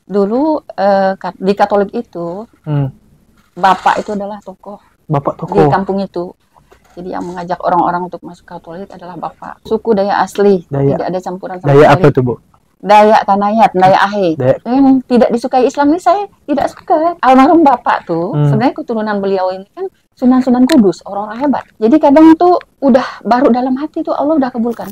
Dulu di Katolik itu, Bapak itu adalah tokoh Bapak di tokoh. kampung itu. Jadi yang mengajak orang-orang untuk masuk Katolik adalah Bapak. Suku Dayak asli, Dayak. tidak ada campuran sama Dayak apa sekali. tuh, Bu? Dayak Kanayat, Dayak Ahe. Dayak. Yang tidak disukai Islam ini saya tidak suka. Almarhum Bapak tuh, sebenarnya keturunan beliau ini kan Sunan-Sunan Kudus, orang-orang hebat. Jadi kadang tuh udah baru dalam hati tuh Allah udah kabulkan.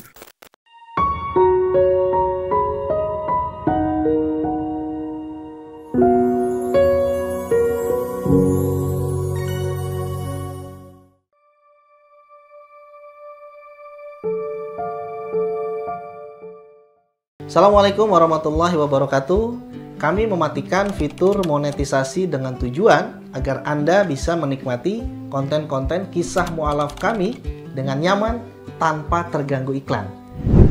Assalamualaikum warahmatullahi wabarakatuh. Kami mematikan fitur monetisasi dengan tujuan agar Anda bisa menikmati konten-konten kisah mu'alaf kami dengan nyaman tanpa terganggu iklan.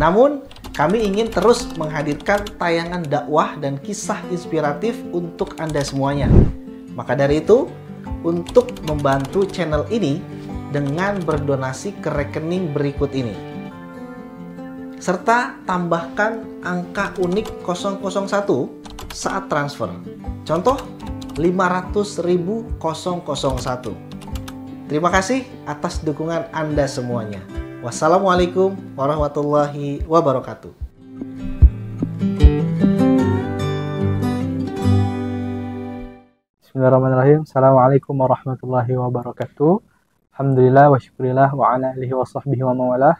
Namun, kami ingin terus menghadirkan tayangan dakwah dan kisah inspiratif untuk Anda semuanya. Maka dari itu, untuk membantu channel ini dengan berdonasi ke rekening berikut ini, serta tambahkan angka unik 001 saat transfer. Contoh 500.000 Terima kasih atas dukungan Anda semuanya. Wassalamualaikum warahmatullahi wabarakatuh. Bismillahirrahmanirrahim. Assalamualaikum warahmatullahi wabarakatuh. Alhamdulillah wa syukurillah wa ala alihi wa sahbihi wa mawalah.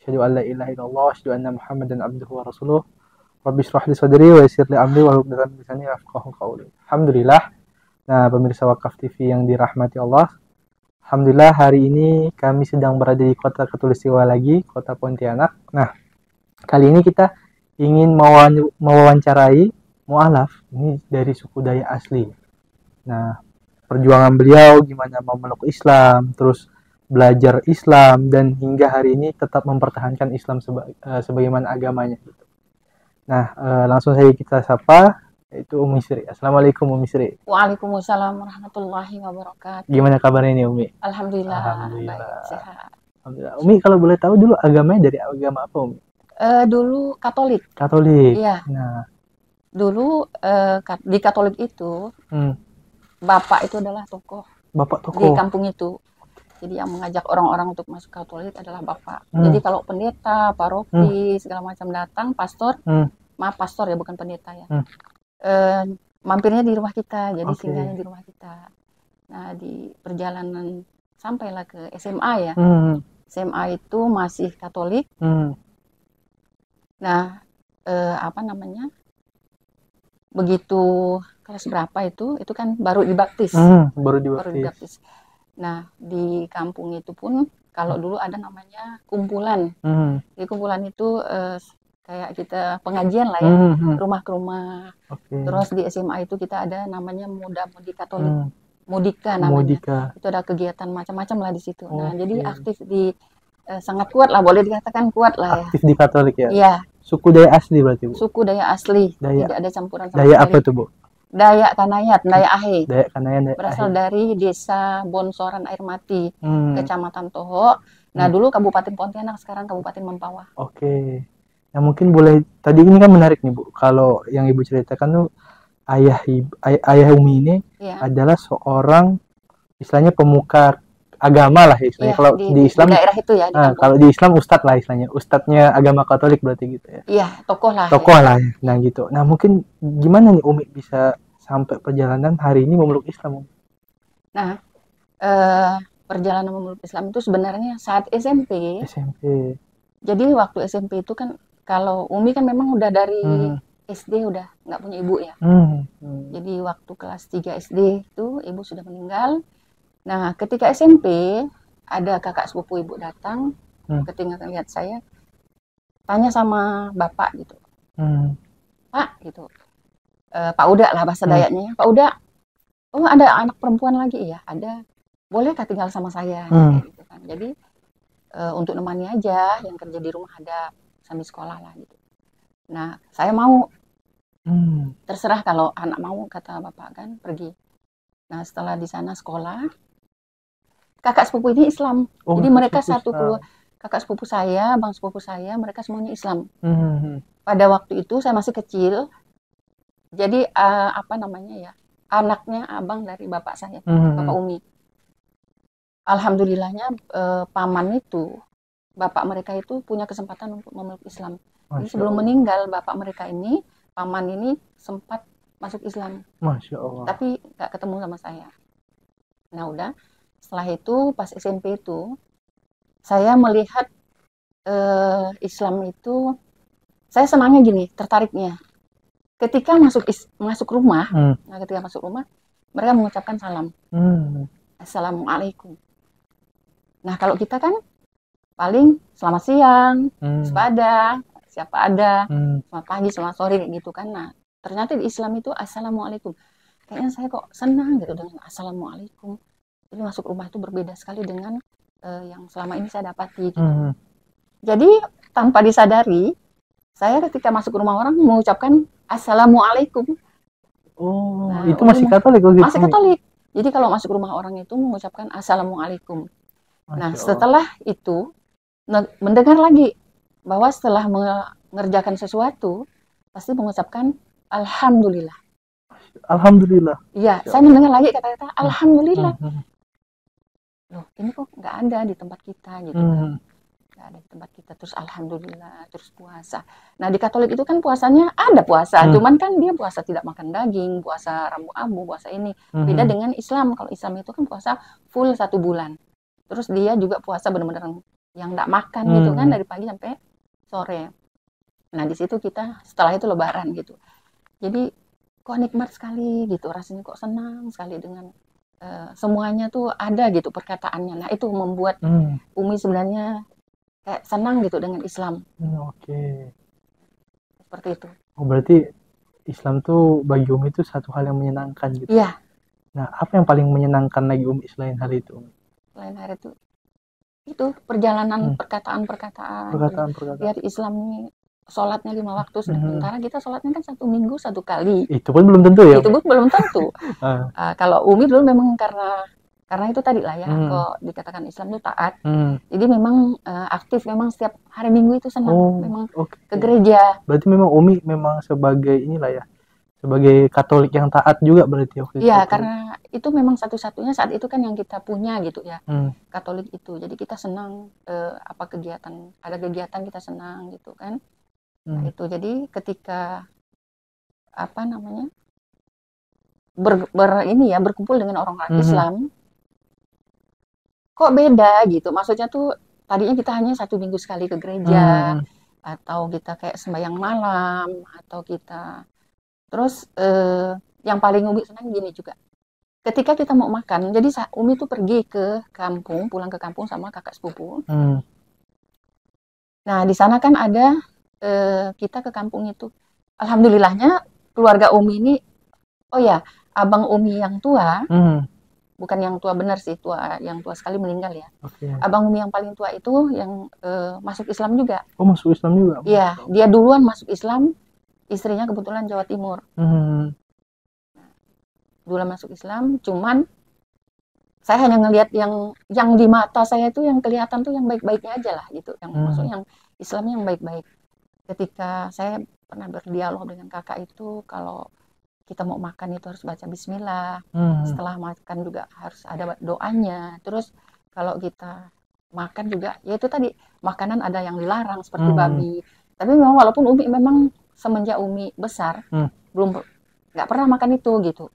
Asyhadu an la ilaha illallah wa asyhadu anna Muhammadan abduhu wa rasuluh. Rabbi shrah li sadri wa yassir li amri wahlul 'uqdatam min lisani yafqahu qawli. Alhamdulillah. Nah, pemirsa Wakaf TV yang dirahmati Allah, alhamdulillah hari ini kami sedang berada di kota Katulistiwa lagi, kota Pontianak. Nah, kali ini kita ingin mewawancarai mu'alaf ini dari suku Dayak asli. Nah, perjuangan beliau gimana memeluk Islam, terus belajar Islam, dan hingga hari ini tetap mempertahankan Islam sebagaimana agamanya gitu. Nah, langsung saja kita sapa, yaitu Umi Sri. Assalamualaikum Umi Sri. Waalaikumsalam warahmatullahi wabarakatuh. Gimana kabarnya nih Umi? Alhamdulillah. Alhamdulillah. Baik, sehat. Alhamdulillah. Umi kalau boleh tahu dulu agamanya dari agama apa Umi? Dulu Katolik. Katolik. Iya. Nah, dulu di Katolik itu, Bapak itu adalah tokoh Bapak di tokoh. kampung itu. Jadi yang mengajak orang-orang untuk masuk Katolik adalah Bapak. Jadi kalau pendeta, paroki, segala macam datang, pastor, maaf pastor ya, bukan pendeta ya. Mampirnya di rumah kita, jadi singgahnya di rumah kita. Nah, di perjalanan sampailah ke SMA ya. SMA itu masih Katolik. Nah, begitu kelas berapa itu kan baru dibaptis. Baru dibaptis. Nah, di kampung itu pun kalau dulu ada namanya kumpulan. Di kumpulan itu kayak kita pengajian lah ya, rumah ke rumah. Terus di SMA itu kita ada namanya Muda-Mudi Katolik. Mudika namanya. Itu ada kegiatan macam-macam lah di situ. Nah, jadi aktif di sangat kuat lah, boleh dikatakan kuat lah ya. Aktif di Katolik ya? Iya. Suku Dayak asli berarti, Bu? Suku Dayak asli. Dayak. Tidak ada campuran sama Dayak sekali. apa tuh, Bu? Dayak Kanayat, Dayak Ahe. Dayak Kanayat, Dayak Berasal Ahe. dari desa Bonsoran Air Mati, Kecamatan Toho. Nah, dulu Kabupaten Pontianak, sekarang Kabupaten Mempawah. Oke. Nah, mungkin boleh, tadi ini kan menarik nih, Bu. Kalau yang Ibu ceritakan tuh, ayah Umi ini adalah seorang, istilahnya pemuka agama lah istilahnya. Kalau di Islam, di daerah itu ya. kalau di Islam ustadz lah istilahnya. Ustadznya agama Katolik berarti gitu ya. Iya, tokoh lah. Tokoh lah ya. Nah gitu. Nah mungkin gimana nih Umi bisa sampai perjalanan hari ini memeluk Islam? Nah, perjalanan memeluk Islam itu sebenarnya saat SMP. Jadi waktu SMP itu kan, kalau Umi kan memang udah dari SD udah nggak punya ibu ya. Jadi waktu kelas 3 SD itu ibu sudah meninggal. Nah, ketika SMP ada kakak sepupu ibu datang, ketika lihat saya, tanya sama bapak gitu, Pak gitu, Pak Uda lah bahasa Dayaknya, Pak Uda, oh ada anak perempuan lagi ya, ada, bolehkah tinggal sama saya? Gitu kan. Jadi untuk nemani aja, yang kerja di rumah ada, sambil sekolah lah gitu. Nah, saya mau, terserah kalau anak mau, kata bapak kan, pergi. Nah, setelah di sana sekolah, kakak sepupu ini Islam. Jadi mereka satu keluarga, kakak sepupu saya, bang sepupu saya, mereka semuanya Islam. Pada waktu itu saya masih kecil, Jadi apa namanya ya, anaknya abang dari bapak saya, bapak Umi. Alhamdulillahnya paman itu, bapak mereka itu punya kesempatan untuk memeluk Islam. Jadi sebelum meninggal bapak mereka ini, paman ini sempat masuk Islam. Masya Allah. Tapi nggak ketemu sama saya. Nah udah, setelah itu pas SMP itu, saya melihat Islam itu, saya senangnya gini, tertariknya. Ketika masuk rumah, nah ketika masuk rumah, mereka mengucapkan salam. Assalamualaikum. Nah kalau kita kan paling selamat siang, sepada, siapa ada, selamat pagi, selamat sore gitu kan. Nah ternyata di Islam itu assalamualaikum. Kayaknya saya kok senang gitu dengan assalamualaikum. Jadi masuk rumah itu berbeda sekali dengan yang selama ini saya dapati gitu. Jadi tanpa disadari, saya ketika masuk rumah orang mengucapkan assalamualaikum. Oh, nah, itu masih Katolik gitu? Masih Katolik. Jadi kalau masuk rumah orang itu mengucapkan assalamualaikum. Nah setelah itu mendengar lagi bahwa setelah mengerjakan sesuatu pasti mengucapkan alhamdulillah. Alhamdulillah. Iya, saya mendengar lagi kata-kata alhamdulillah. Loh, ini kok nggak ada di tempat kita gitu kan. Nggak ada di tempat kita, terus alhamdulillah, terus puasa. Nah di Katolik itu kan puasanya ada puasa, cuman kan dia puasa tidak makan daging, puasa rambu abu, puasa ini. Beda dengan Islam. Kalau Islam itu kan puasa full 1 bulan. Terus dia juga puasa benar-benar yang nggak makan gitu kan dari pagi sampai sore. Nah di situ kita setelah itu lebaran gitu. Jadi kok nikmat sekali gitu, rasanya kok senang sekali dengan semuanya tuh ada gitu perkataannya. Nah itu membuat Umi sebenarnya kayak senang gitu dengan Islam. Oke. Seperti itu. Oh berarti Islam tuh bagi Umi itu satu hal yang menyenangkan gitu. Iya. Nah apa yang paling menyenangkan lagi Umi selain hal itu? Selain hari itu perjalanan perkataan-perkataan. Biar Islam ini sholatnya 5 waktu, sementara kita sholatnya kan 1 minggu 1 kali. Itu pun belum tentu ya? Itu pun belum tentu. Kalau Umi dulu memang karena itu tadi lah ya, kok dikatakan Islam itu taat. Jadi memang aktif, memang setiap hari Minggu itu senang, memang ke gereja. Berarti memang Umi memang sebagai inilah ya, sebagai Katolik yang taat juga berarti. Iya, karena itu memang satu-satunya saat itu kan yang kita punya gitu ya, Katolik itu. Jadi kita senang apa kegiatan, ada kegiatan kita senang gitu kan. Nah itu jadi ketika apa namanya berkumpul dengan orang-orang Islam, kok beda gitu. Maksudnya tuh tadinya kita hanya 1 minggu sekali ke gereja, atau kita kayak sembahyang malam, atau kita terus yang paling Umi senang gini juga. Ketika kita mau makan, jadi Umi tuh pergi ke kampung, pulang ke kampung sama kakak sepupu. Nah di sana kan ada kita ke kampung itu, alhamdulillahnya keluarga Umi ini, oh ya abang Umi yang tua, bukan yang tua benar sih, yang tua sekali meninggal ya. Abang Umi yang paling tua itu yang masuk Islam juga. Oh masuk Islam juga? Iya, dia duluan masuk Islam, istrinya kebetulan Jawa Timur. Duluan masuk Islam, cuman saya hanya ngelihat yang di mata saya itu yang kelihatan tuh yang baik-baiknya aja lah gitu, yang maksudnya yang Islamnya yang baik-baik. Ketika saya pernah berdialog dengan kakak itu, kalau kita mau makan itu harus baca bismillah, setelah makan juga harus ada doanya. Terus kalau kita makan juga, ya itu tadi, makanan ada yang dilarang seperti babi. Tapi memang walaupun Umi memang semenjak Umi besar, nggak pernah makan itu gitu.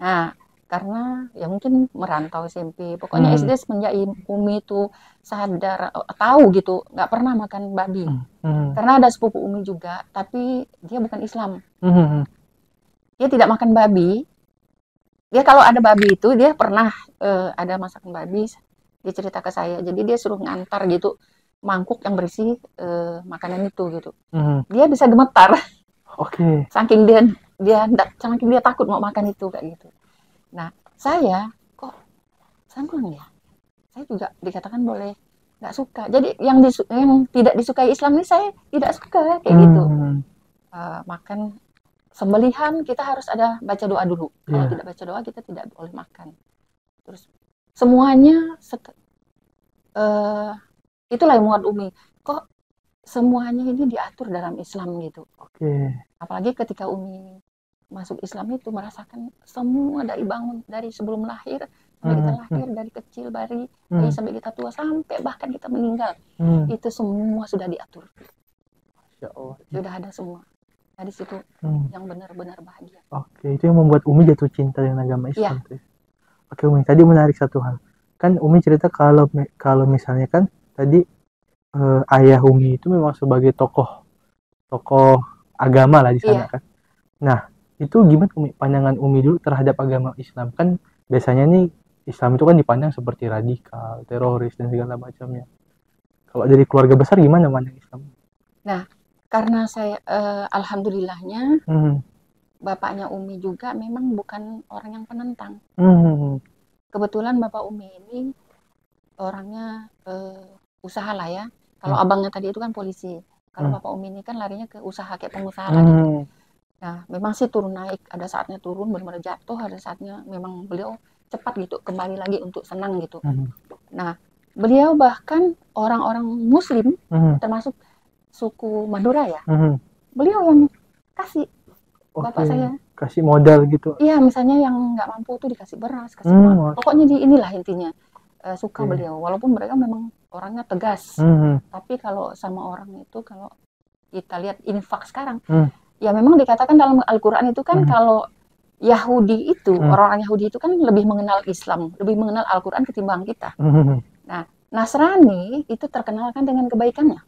Nah karena ya mungkin merantau SMP, pokoknya SD semenjak Umi itu sadar, tahu gitu, nggak pernah makan babi. Karena ada sepupu Umi juga, tapi dia bukan Islam. Dia tidak makan babi. Dia kalau ada babi itu, dia pernah ada masakan babi, dia cerita ke saya. Jadi dia suruh ngantar gitu mangkuk yang berisi makanan itu gitu. Dia bisa gemetar. Saking dia takut mau makan itu kayak gitu. Nah saya sanggup ya. Saya juga dikatakan boleh nggak suka. Jadi yang tidak disukai Islam ini saya tidak suka kayak gitu. Makan sembelihan kita harus ada baca doa dulu. Kalau tidak baca doa kita tidak boleh makan. Terus semuanya itulah yang membuat Umi kok semuanya ini diatur dalam Islam gitu. Apalagi ketika Umi masuk Islam itu merasakan semua dari bangun, dari sebelum lahir sampai kita lahir, dari kecil bayi sampai kita tua, sampai bahkan kita meninggal, itu semua sudah diatur. Ya Allah. Sudah ada semua. Dari situ yang benar-benar bahagia. Oke, itu yang membuat Umi jatuh cinta dengan agama Islam. Ya. Oke Umi, tadi menarik satu hal. Kan Umi cerita kalau misalnya kan tadi ayah Umi itu memang sebagai tokoh agama lah di sana kan. Nah, itu gimana Umi pandangan Umi dulu terhadap agama Islam? Kan biasanya nih Islam itu kan dipandang seperti radikal, teroris dan segala macamnya. Kalau dari keluarga besar gimana mandang Islam? Nah, karena saya alhamdulillahnya bapaknya Umi juga memang bukan orang yang penentang. Kebetulan bapak Umi ini orangnya usaha lah ya. Kalau abangnya tadi itu kan polisi. Kalau bapak Umi ini kan larinya ke usaha kayak pengusaha gitu. Nah, memang sih turun naik. Ada saatnya turun benar-benar jatuh, ada saatnya memang beliau cepat gitu kembali lagi untuk senang gitu. Nah, beliau bahkan orang-orang Muslim termasuk suku Madura ya, beliau yang kasih bapak saya. Kasih modal gitu. Iya, misalnya yang nggak mampu tuh dikasih beras, kasih uang. Pokoknya inilah intinya. Suka beliau, walaupun mereka memang orangnya tegas. Tapi kalau sama orang itu, kalau kita lihat infak sekarang, ya memang dikatakan dalam Al-Quran itu kan kalau Yahudi itu, orang-orang Yahudi itu kan lebih mengenal Islam, lebih mengenal Al-Quran ketimbang kita. Nah, Nasrani itu terkenal kan dengan kebaikannya.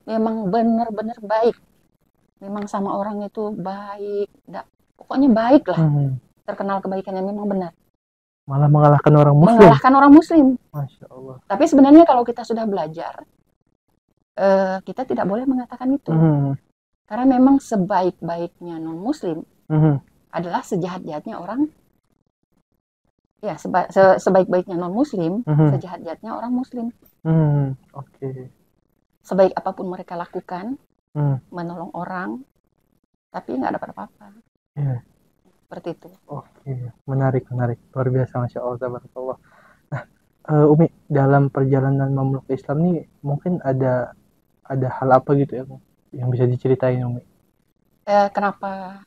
Memang benar-benar baik. Memang sama orang itu baik. Pokoknya baik lah. Terkenal kebaikannya, memang benar. Malah mengalahkan orang Muslim. Mengalahkan orang Muslim. Masya Allah. Tapi sebenarnya kalau kita sudah belajar, kita tidak boleh mengatakan itu. Karena memang sebaik-baiknya non-Muslim adalah sejahat-jahatnya orang. Ya, sebaik-baiknya non-Muslim, sejahat-jahatnya orang Muslim. Sebaik apapun mereka lakukan, menolong orang, tapi nggak dapat apa-apa. Seperti itu. Menarik. Luar biasa, Masya Allah, tabarakallah. Nah, Umi, dalam perjalanan memeluk Islam nih, mungkin ada hal apa gitu ya, yang bisa diceritain, Umi? Kenapa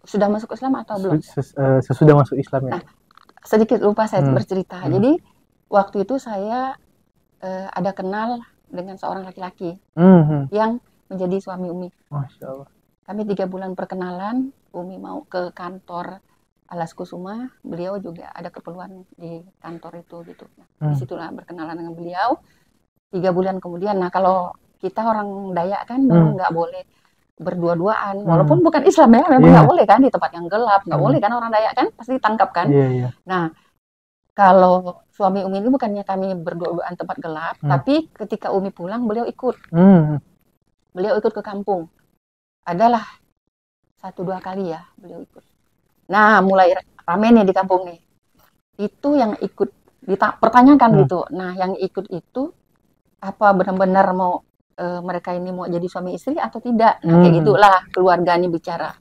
sudah masuk Islam atau belum? Sesudah masuk Islam ya. Nah, sedikit lupa saya bercerita. Jadi waktu itu saya ada kenal dengan seorang laki-laki yang menjadi suami Umi. Masya Allah. Kami 3 bulan perkenalan. Umi mau ke kantor Alas Kusuma, beliau juga ada keperluan di kantor itu gitu. Nah, disitulah berkenalan dengan beliau. 3 bulan kemudian, nah kalau kita orang Dayak kan memang nggak boleh berdua-duaan, walaupun bukan Islam ya, memang nggak boleh kan di tempat yang gelap, nggak boleh kan, orang Dayak kan pasti ditangkap kan. Nah, kalau suami Umi ini bukannya kami berdua-duaan tempat gelap, tapi ketika Umi pulang beliau ikut. Beliau ikut ke kampung. Adalah 1-2 kali ya beliau ikut. Nah, mulai rame nih di kampung nih. Itu yang ikut dipertanyakan gitu. Nah, yang ikut itu apa benar-benar mau mereka ini mau jadi suami istri atau tidak? Nah, kayak gitulah keluarga ini bicara.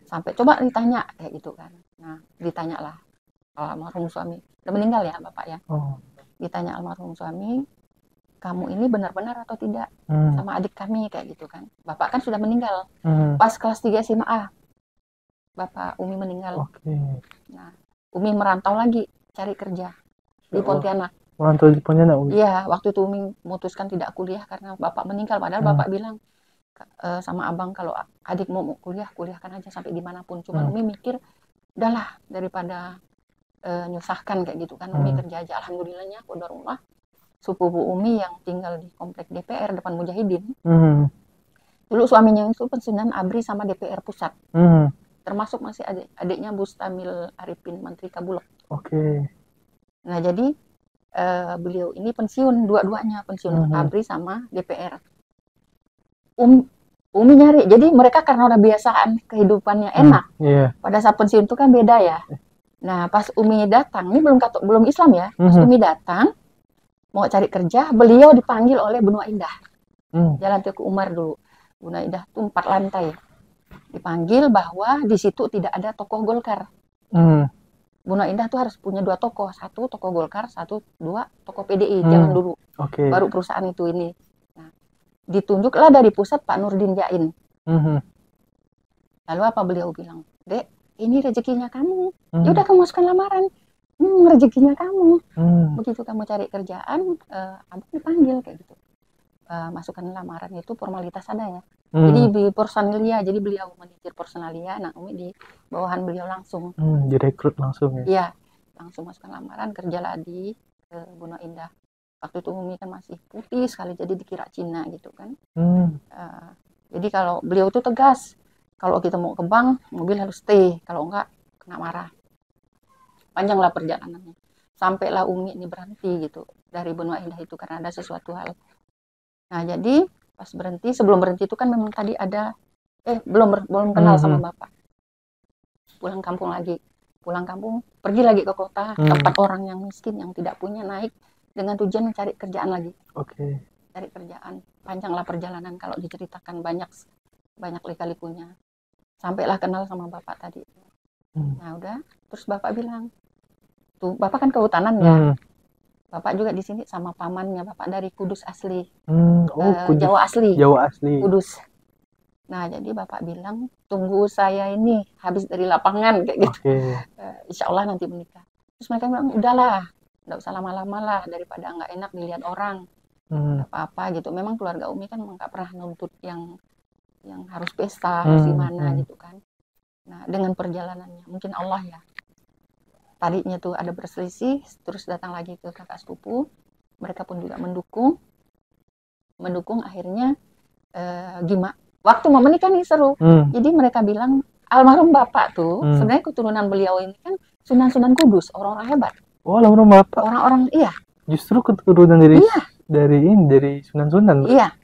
Sampai coba ditanya kayak gitu kan. Nah, ditanyalah almarhum suami. Udah meninggal ya Bapak ya. Ditanya almarhum suami, kamu ini benar-benar atau tidak sama adik kami kayak gitu kan. Bapak kan sudah meninggal. Pas kelas 3 SMA, Bapak Umi meninggal. Nah, Umi merantau lagi cari kerja di Pontianak. Merantau di Pontianak, Umi? Iya, waktu itu Umi memutuskan tidak kuliah karena Bapak meninggal. Padahal Bapak bilang sama abang, kalau adik mau kuliah, kuliahkan aja sampai dimanapun. Cuma Umi mikir, udahlah daripada nyusahkan kayak gitu kan. Umi kerja aja. Alhamdulillahnya, qadarullah, sepupu Umi yang tinggal di komplek DPR depan Mujahidin. Dulu suaminya itu pensiunan ABRI sama DPR pusat. Termasuk masih adiknya Bustamil Arifin, Menteri Kabulok. Nah, jadi beliau ini pensiun, dua-duanya pensiun, ABRI sama DPR. Umi nyari, jadi mereka karena udah biasaan kehidupannya enak. Pada saat pensiun itu kan beda ya. Nah, pas Umi datang, ini belum Islam ya. Pas Umi datang mau cari kerja, beliau dipanggil oleh Benua Indah. Jalan Teguh Umar dulu. Benua Indah itu 4 lantai. Dipanggil bahwa di situ tidak ada tokoh Golkar. Benua Indah tuh harus punya 2 tokoh. 1 tokoh Golkar, 2 tokoh PDI zaman dulu. Baru perusahaan itu ini. Nah, ditunjuklah dari pusat Pak Nurdin Jain. Lalu apa beliau bilang? Dek, ini rezekinya kamu. Ya udah kamu masukkan lamaran. Rezekinya kamu. Begitu kamu cari kerjaan, abang dipanggil kayak gitu. Masukkan lamaran itu formalitas ada ya. Jadi di personalia, jadi beliau manajer personalia, nah Umi di bawahan beliau langsung. Direkrut langsung ya? Iya, langsung masukkan lamaran, kerjalah di Gunung Indah. Waktu itu Umi kan masih putih sekali, jadi dikira Cina gitu kan. Jadi kalau beliau tuh tegas, kalau kita mau ke bank, mobil harus stay, kalau enggak kena marah. Panjanglah perjalanannya. Sampailah Umi ini berhenti gitu dari Benua Indah itu karena ada sesuatu hal. Nah, jadi pas berhenti, sebelum berhenti itu kan memang tadi ada belum kenal sama bapak. Pulang kampung lagi. Pulang kampung, pergi lagi ke kota, tempat orang yang miskin yang tidak punya, naik dengan tujuan mencari kerjaan lagi. Cari kerjaan. Panjanglah perjalanan kalau diceritakan, banyak lika-likunya. Sampailah kenal sama bapak tadi. Nah, udah, terus bapak bilang, tuh bapak kan kehutanan ya. Bapak juga di sini sama pamannya, bapak dari Kudus asli. Kudus. Jawa asli. Kudus. Nah, jadi bapak bilang, tunggu saya ini habis dari lapangan kayak gitu. Insya Allah nanti menikah. Terus mereka bilang, udahlah, nggak usah lama-lama lah, daripada nggak enak dilihat orang. Apa-apa gitu. Memang keluarga Umi kan nggak pernah nuntut yang harus pesta, harus gimana gitu kan. Nah, dengan perjalanannya, mungkin Allah ya. Tadinya tuh ada berselisih, terus datang lagi ke kakak sepupu, mereka pun juga mendukung akhirnya gimana? Waktu mau menikah nih seru. Jadi mereka bilang almarhum bapak tuh sebenarnya keturunan beliau ini kan Sunan Kudus, orang-orang hebat. Oh, almarhum bapak. Orang-orang iya. Justru keturunan dari Sunan. Iya.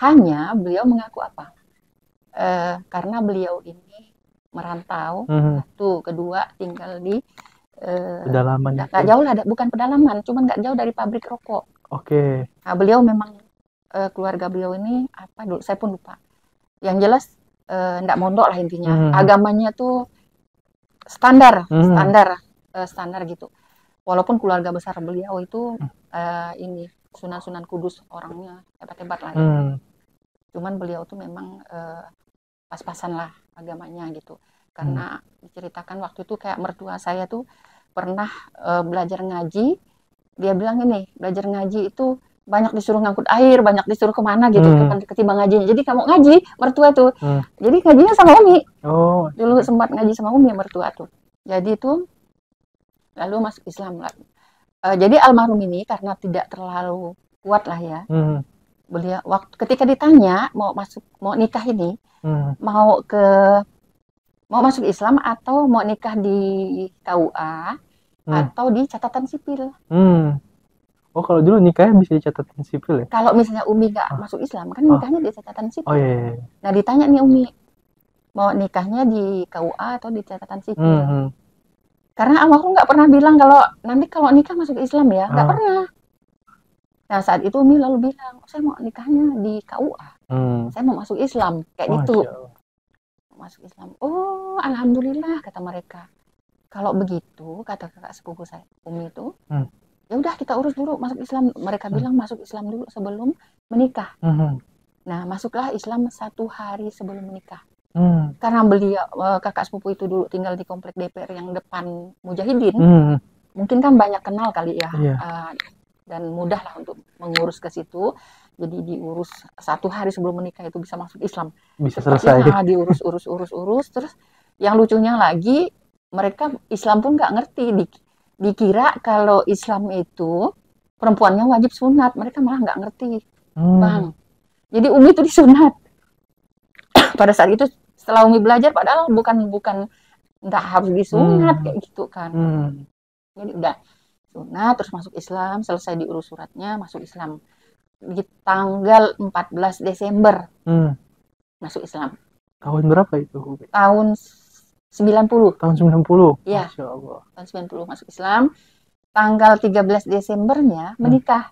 Hanya beliau mengaku apa? Karena beliau ini merantau, satu, kedua tinggal di pedalaman. Nggak jauh lah, bukan pedalaman, cuman nggak jauh dari pabrik rokok. Nah, beliau memang keluarga beliau ini apa dulu? Saya pun lupa. Yang jelas nggak mondok lah intinya. Agamanya tuh standar gitu. Walaupun keluarga besar beliau itu ini Sunan Kudus, orangnya hebat-hebat lah ya. Cuman beliau tuh memang pas-pasan lah agamanya gitu. Karena diceritakan waktu itu kayak mertua saya tuh pernah belajar ngaji. Dia bilang ini, belajar ngaji itu banyak disuruh ngangkut air, banyak disuruh kemana gitu, ketimbang ngajinya. Jadi kamu ngaji, mertua tuh. Jadi ngajinya sama Umi. Dulu sempat ngaji sama Umi mertua tuh. Jadi itu lalu masuk Islam lah. Jadi almarhum ini karena tidak terlalu kuat lah ya. Beliau ketika ditanya mau nikah ini, mau masuk Islam atau mau nikah di KUA atau di catatan sipil. Oh, kalau dulu nikahnya bisa di catatan sipil ya? Kalau misalnya Umi nggak masuk Islam, kan nikahnya di catatan sipil. Iya. Nah, ditanya nih Umi, mau nikahnya di KUA atau di catatan sipil? Karena almarhum nggak pernah bilang nanti kalau nikah masuk Islam ya, nggak pernah. Nah, saat itu Umi lalu bilang, saya mau nikahnya di KUA. Saya mau masuk Islam, kayak gitu. Masuk Islam. Oh, alhamdulillah, kata mereka. Kalau begitu, kata kakak sepupu saya, Umi itu, ya udah kita urus dulu masuk Islam. Mereka bilang masuk Islam dulu sebelum menikah. Nah, masuklah Islam 1 hari sebelum menikah. Karena beliau kakak sepupu itu dulu tinggal di komplek DPR yang depan Mujahidin. Mungkin kan banyak kenal kali ya. Dan mudah lah untuk mengurus ke situ. Jadi diurus 1 hari sebelum menikah itu bisa masuk Islam. Bisa selesai. Diurus. Terus yang lucunya lagi, mereka Islam pun nggak ngerti. Dikira kalau Islam itu perempuannya wajib sunat. Mereka malah nggak ngerti, Bang. Jadi Umi itu disunat. Pada saat itu setelah Umi belajar, padahal bukan nggak harus disunat kayak gitu kan. Jadi udah sunat terus masuk Islam, selesai diurus suratnya, masuk Islam. Di tanggal 14 Desember masuk Islam. Tahun berapa itu? Tahun 90. Tahun 90? Iya. Masya Allah. Tahun 90 masuk Islam. Tanggal 13 Desembernya menikah.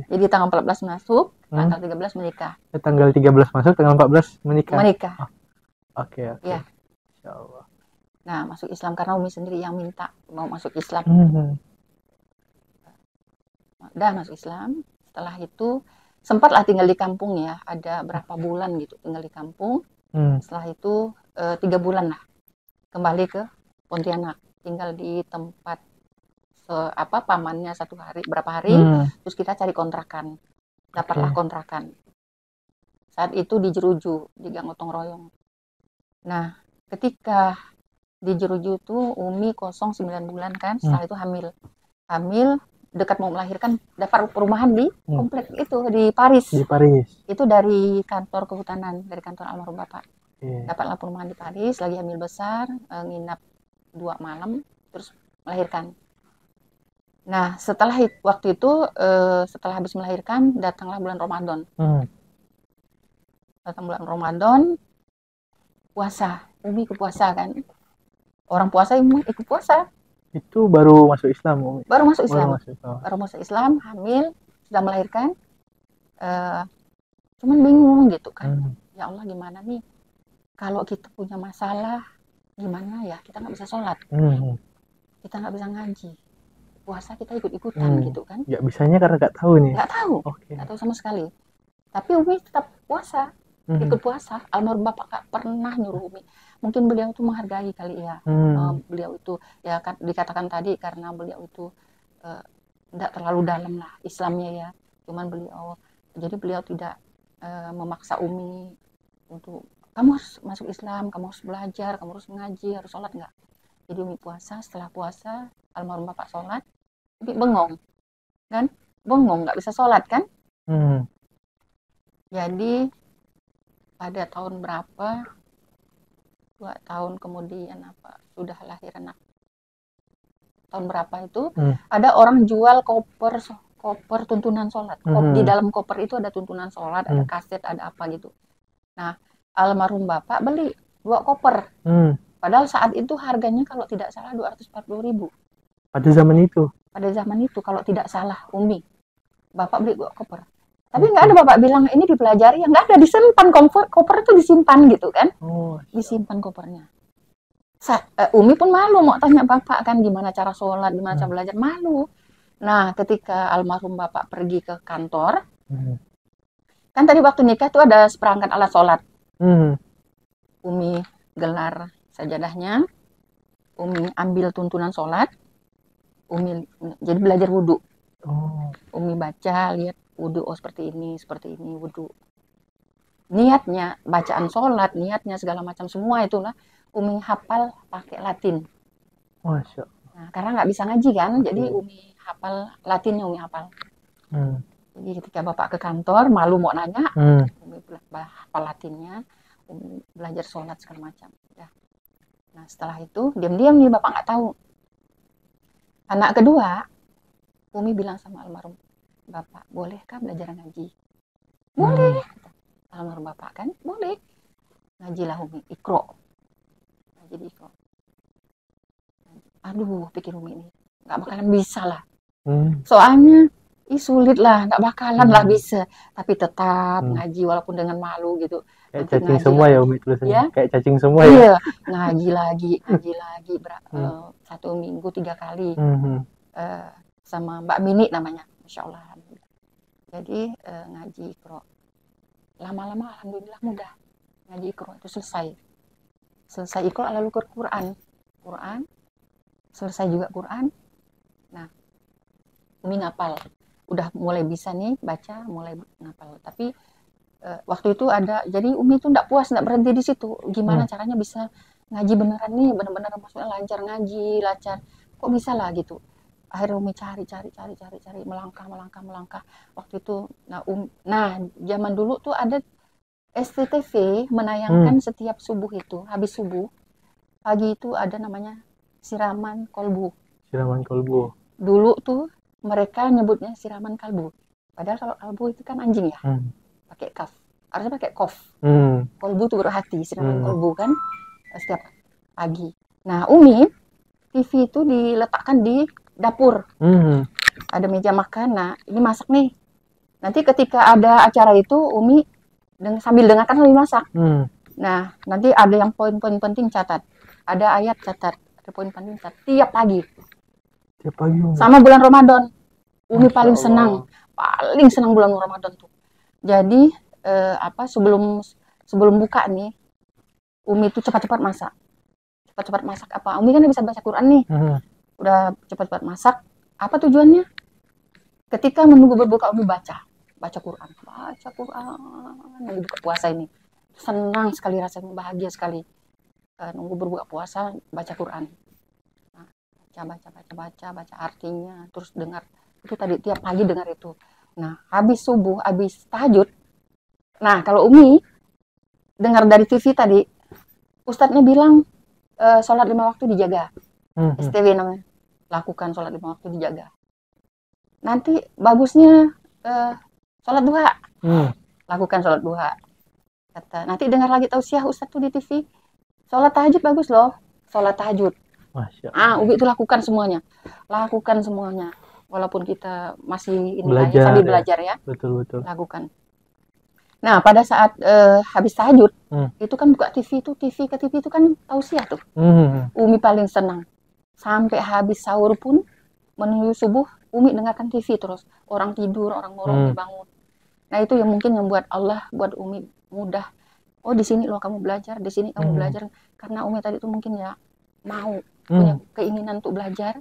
Jadi tanggal 14 masuk, tanggal 13 menikah. Tanggal 13 masuk, tanggal 14 menikah? Menikah. Oke. Ya. Masya Allah. Nah, masuk Islam karena Umi sendiri yang minta mau masuk Islam. Udah masuk Islam. Setelah itu sempatlah tinggal di kampung ya, ada berapa bulan gitu tinggal di kampung. Setelah itu 3 bulan lah kembali ke Pontianak, tinggal di tempat pamannya berapa hari, terus kita cari kontrakan, dapatlah kontrakan. Saat itu di Jeruju, di Gang Gotong Royong. Nah, ketika di Jeruju tuh Umi 9 bulan kan, setelah itu hamil dekat mau melahirkan, dapat perumahan di komplek itu di Paris. Itu dari kantor kehutanan, dari kantor almarhum bapak. Dapatlah perumahan di Paris, lagi hamil besar, nginap 2 malam, terus melahirkan. Nah, waktu itu setelah habis melahirkan, datanglah bulan Ramadan. Datang bulan Ramadan, puasa, Umi ikut puasa kan. Orang puasa ikut puasa. Itu baru masuk Islam, Umi? Baru masuk Islam, hamil, sudah melahirkan. Cuman bingung gitu kan. Ya Allah, gimana nih? Kalau kita punya masalah, gimana ya? Kita nggak bisa sholat. Kita nggak bisa ngaji. Puasa kita ikut-ikutan gitu kan. Ya bisanya karena nggak tahu nih? Nggak tahu. Nggak tahu sama sekali. Tapi Umi tetap puasa. Ikut puasa. Almarhum bapak gak pernah nyuruh Umi. Mungkin beliau itu menghargai kali ya. Beliau itu ya kan dikatakan tadi karena beliau itu tidak terlalu dalam lah Islamnya ya. Cuman beliau tidak memaksa Umi untuk kamu harus masuk Islam, kamu harus belajar, kamu harus ngaji, harus sholat, enggak. Jadi Umi puasa, setelah puasa almarhum bapak sholat, Umi bengong kan, nggak bisa sholat kan. Jadi pada tahun berapa, 2 tahun kemudian sudah lahir anak, tahun berapa itu ada orang jual koper tuntunan sholat. Di dalam koper itu ada tuntunan sholat, ada kaset, ada apa gitu. Nah, almarhum bapak beli 2 koper. Padahal saat itu harganya kalau tidak salah 240.000. Pada zaman itu? Pada zaman itu kalau tidak salah Umi. Bapak beli 2 koper. Tapi nggak ada bapak bilang ini dipelajari, yang nggak ada, disimpan koper itu disimpan gitu kan. Disimpan kopernya. Umi pun malu mau tanya bapak kan gimana cara sholat, gimana cara belajar, malu. Nah, ketika almarhum bapak pergi ke kantor, kan tadi waktu nikah tuh ada seperangkat alat sholat. Umi gelar sajadahnya, Umi ambil tuntunan sholat, Umi jadi belajar wudhu. Umi baca, lihat wudhu, seperti ini wudhu. Niatnya bacaan sholat, niatnya segala macam semua itulah Umi hafal pakai Latin. Masya. Nah, karena nggak bisa ngaji kan, jadi Umi hafal Latinnya, Umi hafal. Jadi ketika bapak ke kantor, malu mau nanya, Umi hafal Latinnya, Umi belajar sholat segala macam. Nah, setelah itu diam-diam nih bapak nggak tahu. Anak kedua, Umi bilang sama almarhum bapak, bolehkah belajar ngaji? Boleh. Almarhum bapak kan, boleh. Ngajilah Umi, Iqra. Ngaji di Iqra. Aduh, pikir Umi ini nggak bakalan bisa lah. Soalnya sulit lah, nggak bakalan lah bisa. Tapi tetap ngaji walaupun dengan malu gitu. Kayak cacing semua ya Umi tulisannya. Ya? Kayak cacing semua ya. Iya, ngaji lagi 1 minggu 3 kali. Sama Mbak Mini namanya, Masya Allah. Jadi ngaji Iqra. Lama-lama alhamdulillah mudah. Ngaji Iqra itu selesai Iqra lalu ke Quran. Selesai juga Quran. Nah, Umi ngapal. Udah mulai bisa nih baca, mulai ngapal. Tapi waktu itu jadi Umi itu nggak puas, nggak berhenti di situ. Gimana caranya bisa ngaji beneran nih, bener-bener maksudnya lancar ngaji, lancar. Kok bisa lah gitu. Akhirnya Umi cari, melangkah. Waktu itu, zaman dulu tuh ada SCTV menayangkan setiap subuh itu, habis subuh, pagi itu ada namanya siraman kolbu. Dulu tuh mereka nyebutnya siraman kalbu. Padahal kalau kalbu itu kan anjing ya, pakai kaf. Harusnya pakai kof. Kolbu itu berhati, siraman kolbu kan setiap pagi. Nah, Umi TV itu diletakkan di dapur. Ada meja makan. Nah, ini masak nih. Nanti ketika ada acara itu Umi sambil dengarkan sambil masak. Nah, nanti ada yang poin-poin penting catat. Ada ayat catat, ada poin penting catat. Tiap pagi. Sama bulan Ramadan. Umi paling senang bulan Ramadan tuh. Jadi sebelum buka nih, Umi itu cepat-cepat masak. cepat-cepat masak apa? Umi kan udah bisa baca Quran nih. Udah cepat-cepat masak. Apa tujuannya? Ketika menunggu berbuka Umi baca Quran. Baca Quran. Nunggu buka puasa ini. Senang sekali rasanya, bahagia sekali. Nunggu berbuka puasa baca Quran. Nah, baca artinya, terus dengar itu tadi tiap pagi dengar itu. Nah, habis subuh, habis tahajud. Nah, kalau Umi dengar dari TV tadi, Ustadznya bilang sholat 5 waktu dijaga. STW namanya. Lakukan sholat 5 waktu dijaga. Nanti bagusnya sholat duha. Lakukan sholat duha. Kata, nanti dengar lagi tausiah Ustadz tuh di TV. Sholat tahajud bagus loh. Sholat tahajud. Masya Allah. Umi itu lakukan semuanya. Lakukan semuanya. Walaupun kita masih belajar, sambil belajar ya. Betul. Lakukan. Nah, pada saat habis tahajud, itu kan buka TV itu, TV itu kan tausiah tuh. Umi paling senang. Sampai habis sahur pun, menuju subuh, Umi dengarkan TV terus. Orang tidur, orang ngorong dibangun. Nah, itu yang mungkin yang buat Allah, buat Umi mudah. Oh, di sini loh kamu belajar, di sini kamu belajar. Karena Umi tadi itu mungkin ya mau punya keinginan untuk belajar.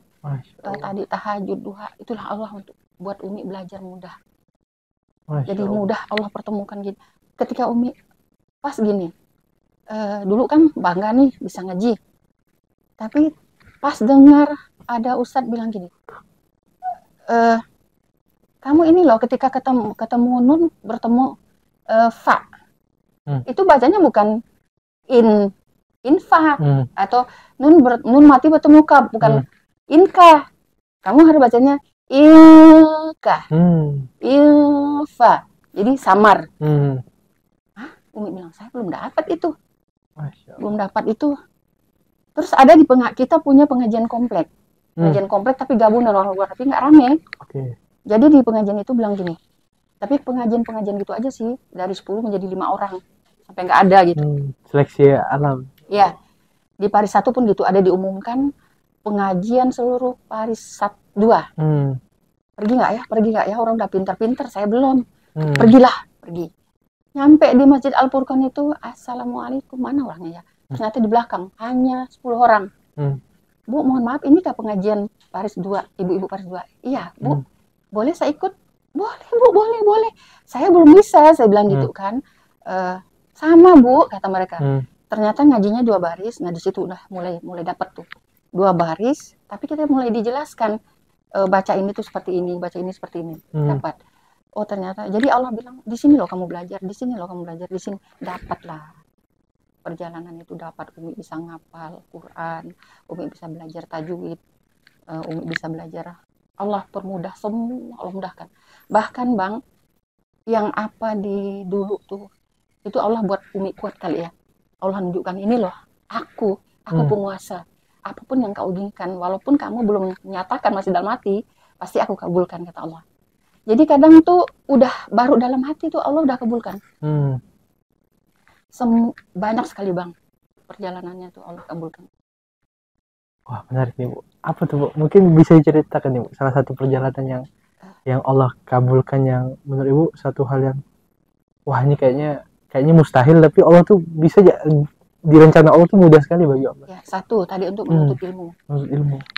Tadi tahajud, duha, itulah Allah untuk buat Umi belajar mudah. Jadi mudah Allah pertemukan gitu. Ketika Umi pas gini, dulu kan bangga nih bisa ngaji. Tapi pas dengar ada Ustadz bilang gini, kamu ini loh ketika ketemu nun bertemu fa, itu bacanya bukan infa atau nun mati bertemu ka, bukan inka. Kamu harus bacanya ilka, ilfa. Jadi samar. Umi bilang saya belum dapat itu. Belum dapat itu. Terus ada di kita punya pengajian komplek. Pengajian komplek tapi gabung dengan orang luar, tapi nggak rame. Jadi di pengajian itu bilang gini, tapi pengajian gitu aja sih, dari 10 menjadi 5 orang. Sampai nggak ada gitu. Seleksi alam. Ya, di Paris 1 pun gitu, ada diumumkan pengajian seluruh Paris 2. Pergi nggak ya, orang udah pintar-pintar, saya belum. Pergi. Nyampe di Masjid Al-Furqan itu, assalamualaikum, mana orangnya ya? Ternyata di belakang, hanya 10 orang. Bu, mohon maaf, ini kah pengajian Paris 2, ibu-ibu Paris 2? Iya, Bu, boleh saya ikut? Boleh, Bu, boleh. Saya belum bisa, saya bilang gitu kan. Sama, Bu, kata mereka. Ternyata ngajinya 2 baris, nah di situ udah mulai dapat tuh. 2 baris, tapi kita mulai dijelaskan, baca ini tuh seperti ini, baca ini seperti ini, dapat. Oh ternyata, jadi Allah bilang, di sini loh kamu belajar, di sini loh kamu belajar, di sini dapatlah. Perjalanan itu dapat, Umi bisa ngapal Quran, Umi bisa belajar tajwid, Umi bisa belajar. Allah permudah semua, Allah mudahkan. Bahkan Bang, yang apa di dulu tuh, itu Allah buat Umi kuat kali ya. Allah nunjukkan ini loh, aku penguasa. Apapun yang kau inginkan, walaupun kamu belum menyatakan masih dalam hati, pasti aku kabulkan, kata Allah. Jadi kadang tuh udah baru dalam hati tuh Allah udah kabulkan. Banyak sekali Bang perjalanannya tuh Allah kabulkan. Wah menarik nih Bu. Apa tuh Bu? Mungkin bisa diceritakan nih Bu, salah satu perjalanan yang Allah kabulkan yang menurut Ibu satu hal yang wah ini kayaknya mustahil, tapi Allah tuh bisa direncana Allah tuh mudah sekali bagi Allah. Ya, satu tadi untuk menuntut ilmu.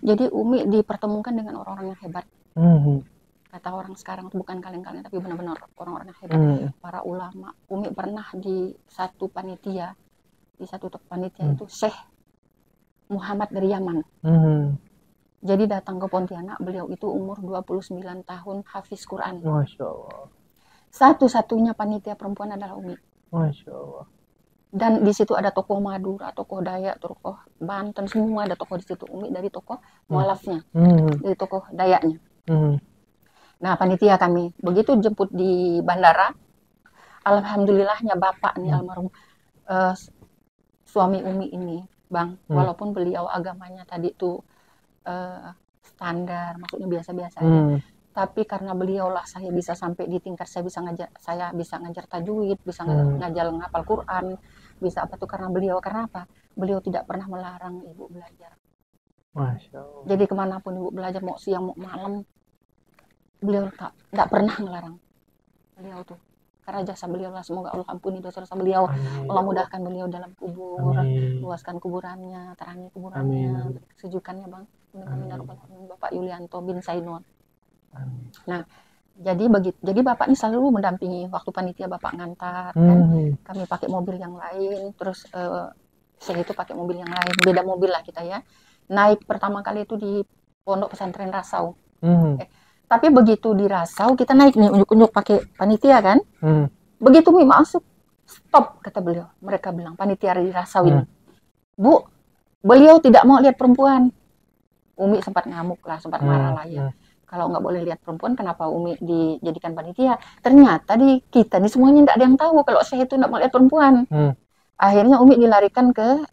Jadi Umi dipertemukan dengan orang-orang yang hebat. Kata orang sekarang itu bukan kaleng-kaleng, tapi benar-benar orang-orang yang hebat. Para ulama. Umi pernah di satu panitia itu Syekh Muhammad dari Yaman. Jadi datang ke Pontianak, beliau itu umur 29 tahun, hafiz Quran. Masya Allah. Satu-satunya panitia perempuan adalah Umi. Masya Allah. Dan di situ ada tokoh Madura, tokoh Dayak, tokoh Banten, semua ada tokoh di situ. Umi dari tokoh mualafnya, dari tokoh Dayaknya. Nah, panitia kami begitu jemput di bandara, alhamdulillahnya bapak nih almarhum suami Umi ini, Bang, walaupun beliau agamanya tadi tuh standar, maksudnya biasa-biasa aja. Tapi karena beliau lah saya bisa sampai di tingkat saya bisa ngajar tajwid, bisa ngajar ngapal Quran, bisa apa tuh karena beliau. Karena apa? Beliau tidak pernah melarang ibu belajar. Masya Allah. Jadi kemanapun ibu belajar, mau siang mau malam, beliau tak pernah melarang. Beliau tuh karena jasa beliau lah, semoga Allah ampuni dosa-dosa beliau. Amin. Allah mudahkan beliau dalam kubur, Amin. luaskan kuburannya, terangi Amin. kuburannya, beri kesejukannya Bang. Amin ya rabbal alamin. Bapak Yulianto bin Sainun. Amin. Nah, jadi Bapak ini selalu mendampingi waktu panitia Bapak ngantar kan. Kami pakai mobil yang lain, terus saya itu pakai mobil yang lain, beda mobil lah kita ya. Naik pertama kali itu di Pondok Pesantren Rasau. Tapi begitu di Rasau kita naik nih unjuk-unjuk pakai panitia kan. Begitu Mi masuk, stop kata beliau. Mereka bilang panitia di Rasau ini. Bu, beliau tidak mau lihat perempuan. Umi sempat ngamuk lah, sempat marah lah ya. Kalau nggak boleh lihat perempuan, kenapa Umi dijadikan panitia? Ternyata di kita nih semuanya nggak ada yang tahu kalau saya itu nggak mau lihat perempuan. Akhirnya Umi dilarikan ke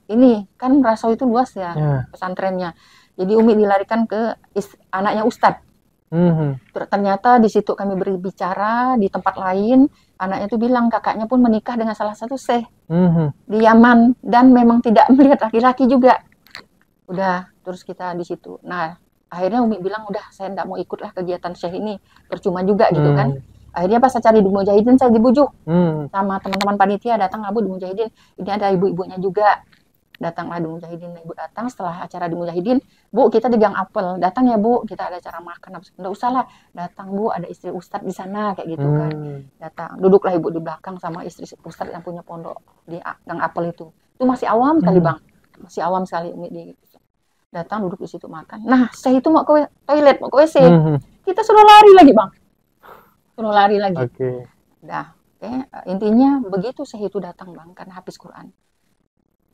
ini kan Rasau itu luas ya pesantrennya. Jadi Umi dilarikan ke anaknya Ustadz. Ternyata di situ kami berbicara di tempat lain, anaknya itu bilang kakaknya pun menikah dengan salah satu syekh di Yaman dan memang tidak melihat laki-laki juga. Udah, terus kita di situ. Nah, akhirnya Umi bilang udah saya enggak mau ikutlah kegiatan syekh ini, percuma juga gitu kan. Akhirnya pas saya cari di Mujahidin saya dibujuk sama teman-teman panitia, datang Bu di Mujahidin, ini ada ibu-ibunya juga. Datanglah di Mujahidin, ibu datang setelah acara di Mujahidin, Bu kita di Gang Apel, datang ya Bu, kita ada acara makan, enggak usah lah, datang Bu, ada istri Ustadz di sana kayak gitu kan. Datang, duduklah ibu di belakang sama istri Ustadz yang punya pondok di Gang Apel itu masih awam kali Bang, masih awam sekali Umi datang duduk di situ makan. Nah saya itu mau ke toilet, mau ke WC, kita suruh lari lagi Bang, suruh lari lagi. Nah, intinya begitu saya itu datang Bang, karena habis Quran.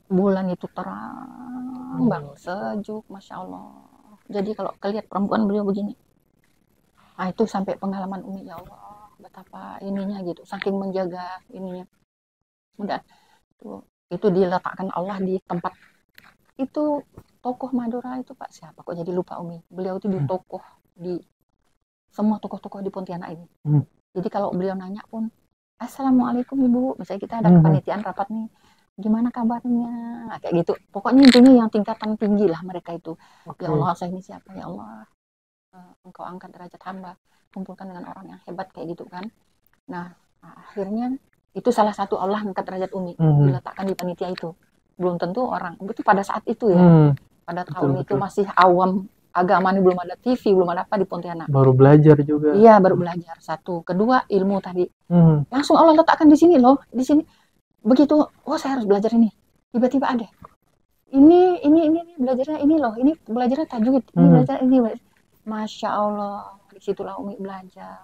Bulan itu terang Bang, sejuk, Masya Allah. Jadi kalau kelihat perempuan beliau begini, nah itu sampai pengalaman Umi, ya Allah betapa ininya gitu, saking menjaga ininya. Udah itu diletakkan Allah di tempat itu. Tokoh Madura itu Pak siapa kok jadi lupa Umi, beliau itu di tokoh di semua tokoh-tokoh di Pontianak ini. Jadi kalau beliau nanya pun Assalamualaikum Ibu, misalnya kita ada kepanitiaan rapat nih, gimana kabarnya, kayak gitu. Pokoknya intinya yang tingkatan tinggi lah mereka itu. Ya Allah saya ini siapa, ya Allah Engkau angkat derajat hamba, kumpulkan dengan orang yang hebat kayak gitu kan. Nah akhirnya itu salah satu Allah angkat derajat Umi, diletakkan di panitia itu. Belum tentu orang itu pada saat itu ya, pada tahun itu masih awam agama ini, belum ada TV, belum ada apa di Pontianak. Baru belajar juga. Iya baru belajar. Satu, kedua ilmu tadi langsung Allah letakkan di sini loh, di sini. Begitu, oh saya harus belajar ini, tiba-tiba ada ini belajarnya ini loh, ini belajarnya tajwid, ini belajar ini, Masya Allah. Disitulah Umi belajar.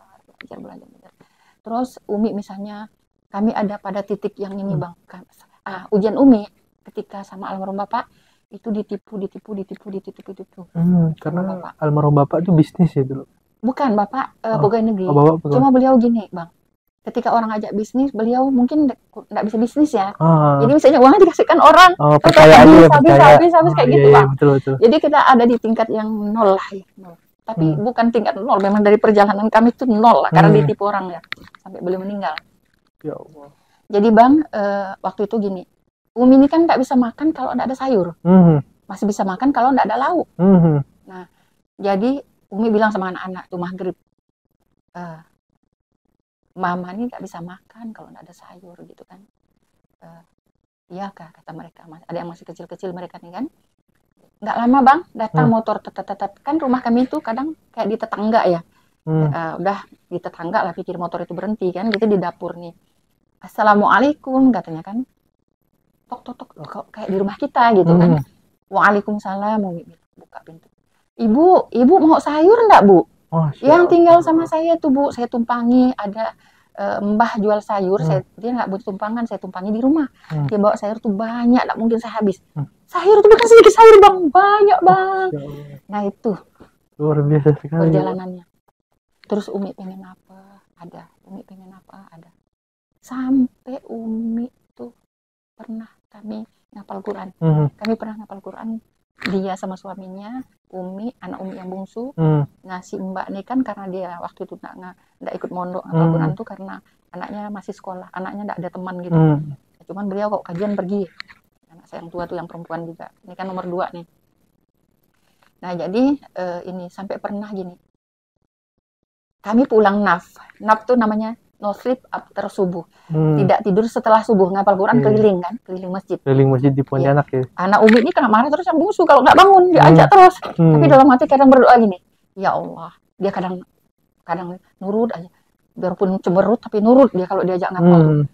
Terus Umi misalnya kami ada pada titik yang ini Bang, ujian Umi ketika sama almarhum Bapak itu ditipu. Karena Bapak. Almarhum Bapak itu bisnis ya dulu. Bukan Bapak pegawai negeri. Cuma beliau gini Bang, ketika orang ajak bisnis, beliau mungkin nggak bisa bisnis ya. Jadi misalnya uangnya dikasihkan orang, percaya habis kayak gitu Bang. Betul. Jadi kita ada di tingkat yang nol lah ya. Tapi bukan tingkat nol, memang dari perjalanan kami itu nol lah, karena ditipu orang ya sampai beliau meninggal. Ya Allah. Jadi Bang waktu itu gini, Umi ini kan nggak bisa makan kalau nggak ada sayur, masih bisa makan kalau nggak ada lauk. Nah jadi Umi bilang sama anak-anak tuh maghrib, Mama ini nggak bisa makan kalau nggak ada sayur gitu kan. Iya kata mereka, ada yang masih kecil-kecil mereka nih kan. Nggak lama Bang datang motor tetet kan, rumah kami itu kadang kayak di tetangga ya. Udah di tetangga lah, pikir motor itu berhenti kan, gitu di dapur nih. Assalamualaikum katanya kan, tok kayak di rumah kita gitu kan. Waalaikumsalam, mau buka pintu. Ibu mau sayur enggak Bu? Yang tinggal sama saya tuh Bu, saya tumpangi, ada Mbah jual sayur, dia nggak butuh tumpangan, saya tumpangi di rumah. Dia bawa sayur tuh banyak, nggak mungkin saya habis. Sayur tuh bukan sedikit sayur Bang, banyak Bang. Nah itu luar biasa sekali perjalanannya. Terus Umi pengen apa? Ada. Umi pengen apa? Ada. Sampai Umi tuh pernah kami ngapal Quran. Kami pernah ngapal Quran, dia sama suaminya, Umi, anak Umi yang bungsu, ngasih Mbak nih kan, karena dia waktu itu nggak ikut mondok ngapal Quran tuh karena anaknya masih sekolah, anaknya nggak ada teman gitu. Cuman beliau kok kajian pergi. Anak saya yang tua tuh yang perempuan juga. Ini kan nomor 2 nih. Nah jadi ini sampai pernah gini. Kami pulang naf tuh namanya no sleep after subuh. Tidak tidur setelah subuh, ngapal Quran keliling kan, keliling masjid. Keliling masjid di Pontianak ya. Anak Umi ini kena marah terus yang bungsu kalau nggak bangun, diajak terus. Tapi dalam hati kadang berdoa gini, ya Allah, dia kadang nurut aja. Biarpun cemberut tapi nurut dia kalau diajak ngapal.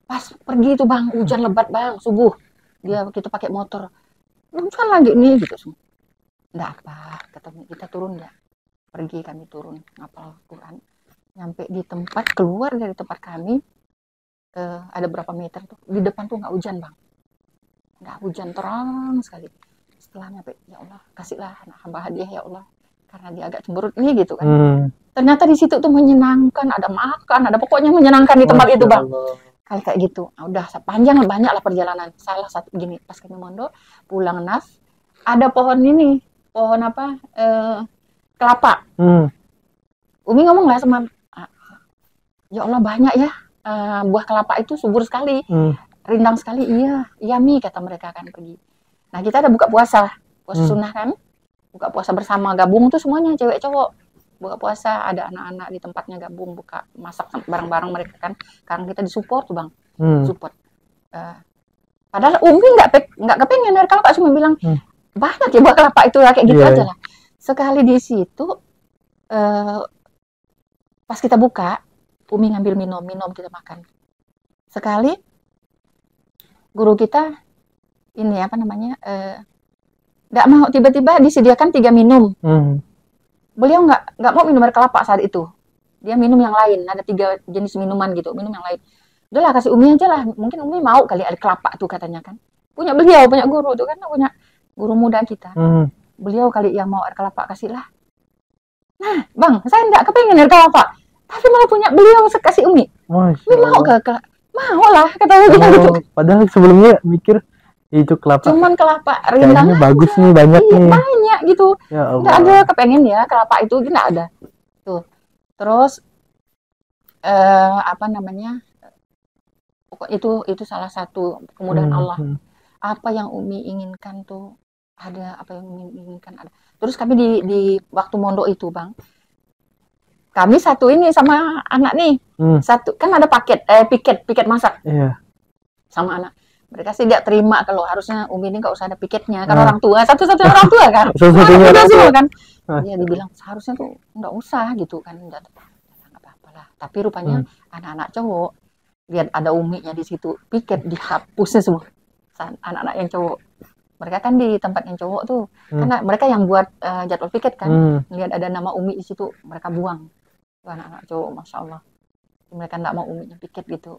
Pas pergi tuh Bang, hujan lebat Bang, subuh. Kita pakai motor. Hujan lagi nih gitu. Nggak apa, kita turun ya. Pergi kami turun ngapal Quran. Nyampe di tempat, keluar dari tempat kami, ada berapa meter tuh. Di depan tuh nggak hujan Bang. Nggak hujan, terang sekali. Setelah nyampe, ya Allah, kasihlah anak hamba hadiah ya Allah. Karena dia agak cemberut nih gitu kan. Ternyata di situ tuh menyenangkan, ada makan, ada pokoknya menyenangkan di tempat itu Bang. Kalau kayak gitu, udah panjang banyak lah perjalanan. Salah satu gini, pas kami mondok, pulang Nas, ada pohon ini, pohon apa, kelapa. Umi ngomong lah sama, ya Allah banyak ya, buah kelapa itu subur sekali, rindang sekali. Iya Mi, kata mereka kan pergi. Nah kita ada buka puasa sunnah kan, buka puasa bersama, gabung tuh semuanya cewek cowok buka puasa, ada anak-anak di tempatnya gabung buka masak bareng-bareng mereka kan. Sekarang kita disupport tuh Bang, support. Padahal Umi nggak kepengen dari kelapa, cuma bilang banyak ya buah kelapa itu kayak gitu aja lah. Sekali di situ pas kita buka, Umi ngambil minum kita makan. Sekali guru kita ini apa namanya, nggak mau, tiba-tiba disediakan 3 minum. Beliau nggak mau minum air kelapa saat itu. Dia minum yang lain, ada 3 jenis minuman gitu, minum yang lain. Udahlah kasih Umi aja lah, mungkin Umi mau kali air kelapa tuh katanya kan. Punya beliau, punya guru tuh kan, punya guru muda kita. Beliau kali yang mau air kelapa, kasihlah. Nah Bang, saya nggak kepengen air kelapa, tapi malah punya beliau kasih Umi. Umi mau mau lah kata beliau gitu. Padahal sebelumnya mikir itu kelapa. Cuman kelapa rindang bagus nih, banyak nih. Banyak gitu. Nggak ada kepengen ya kelapa itu, nggak ada. Tuh. Terus apa namanya? Itu salah satu kemudahan Allah. Apa yang Umi inginkan tuh ada, apa yang Umi inginkan ada. Terus kami di waktu mondok itu Bang, kami satu ini sama anak nih, satu kan ada piket masak. Sama anak. Mereka sih tidak terima kalau harusnya Umi ini nggak usah ada piketnya, kan orang tua, satu-satunya orang tua kan. Satu-satunya orang tua kan. Dia dibilang seharusnya tuh nggak usah gitu kan, nggak apa-apa lah. Tapi rupanya anak-anak cowok lihat ada Uminya di situ, piket dihapusnya semua. Anak-anak yang cowok, mereka kan di tempat yang cowok tuh, karena mereka yang buat jadwal piket kan, lihat ada nama Umi di situ, mereka buang. Anak-anak cowok, masya Allah. Mereka nggak mau Uminya piket gitu.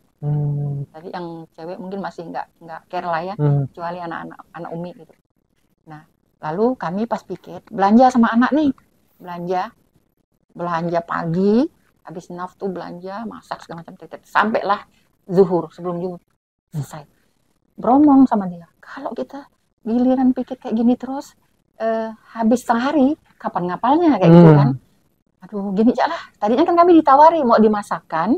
Jadi yang cewek mungkin masih nggak care lah ya, kecuali anak Umi gitu. Nah, lalu kami pas piket belanja sama anak nih, belanja pagi, habis naftu belanja, masak segala macam, sampailah zuhur, sebelum zuhur selesai. Bromong sama dia, kalau kita giliran piket kayak gini terus, habis setengah hari, kapan ngapalnya kayak gitu kan? Aduh, gini aja lah. Tadinya kan kami ditawari mau dimasakkan,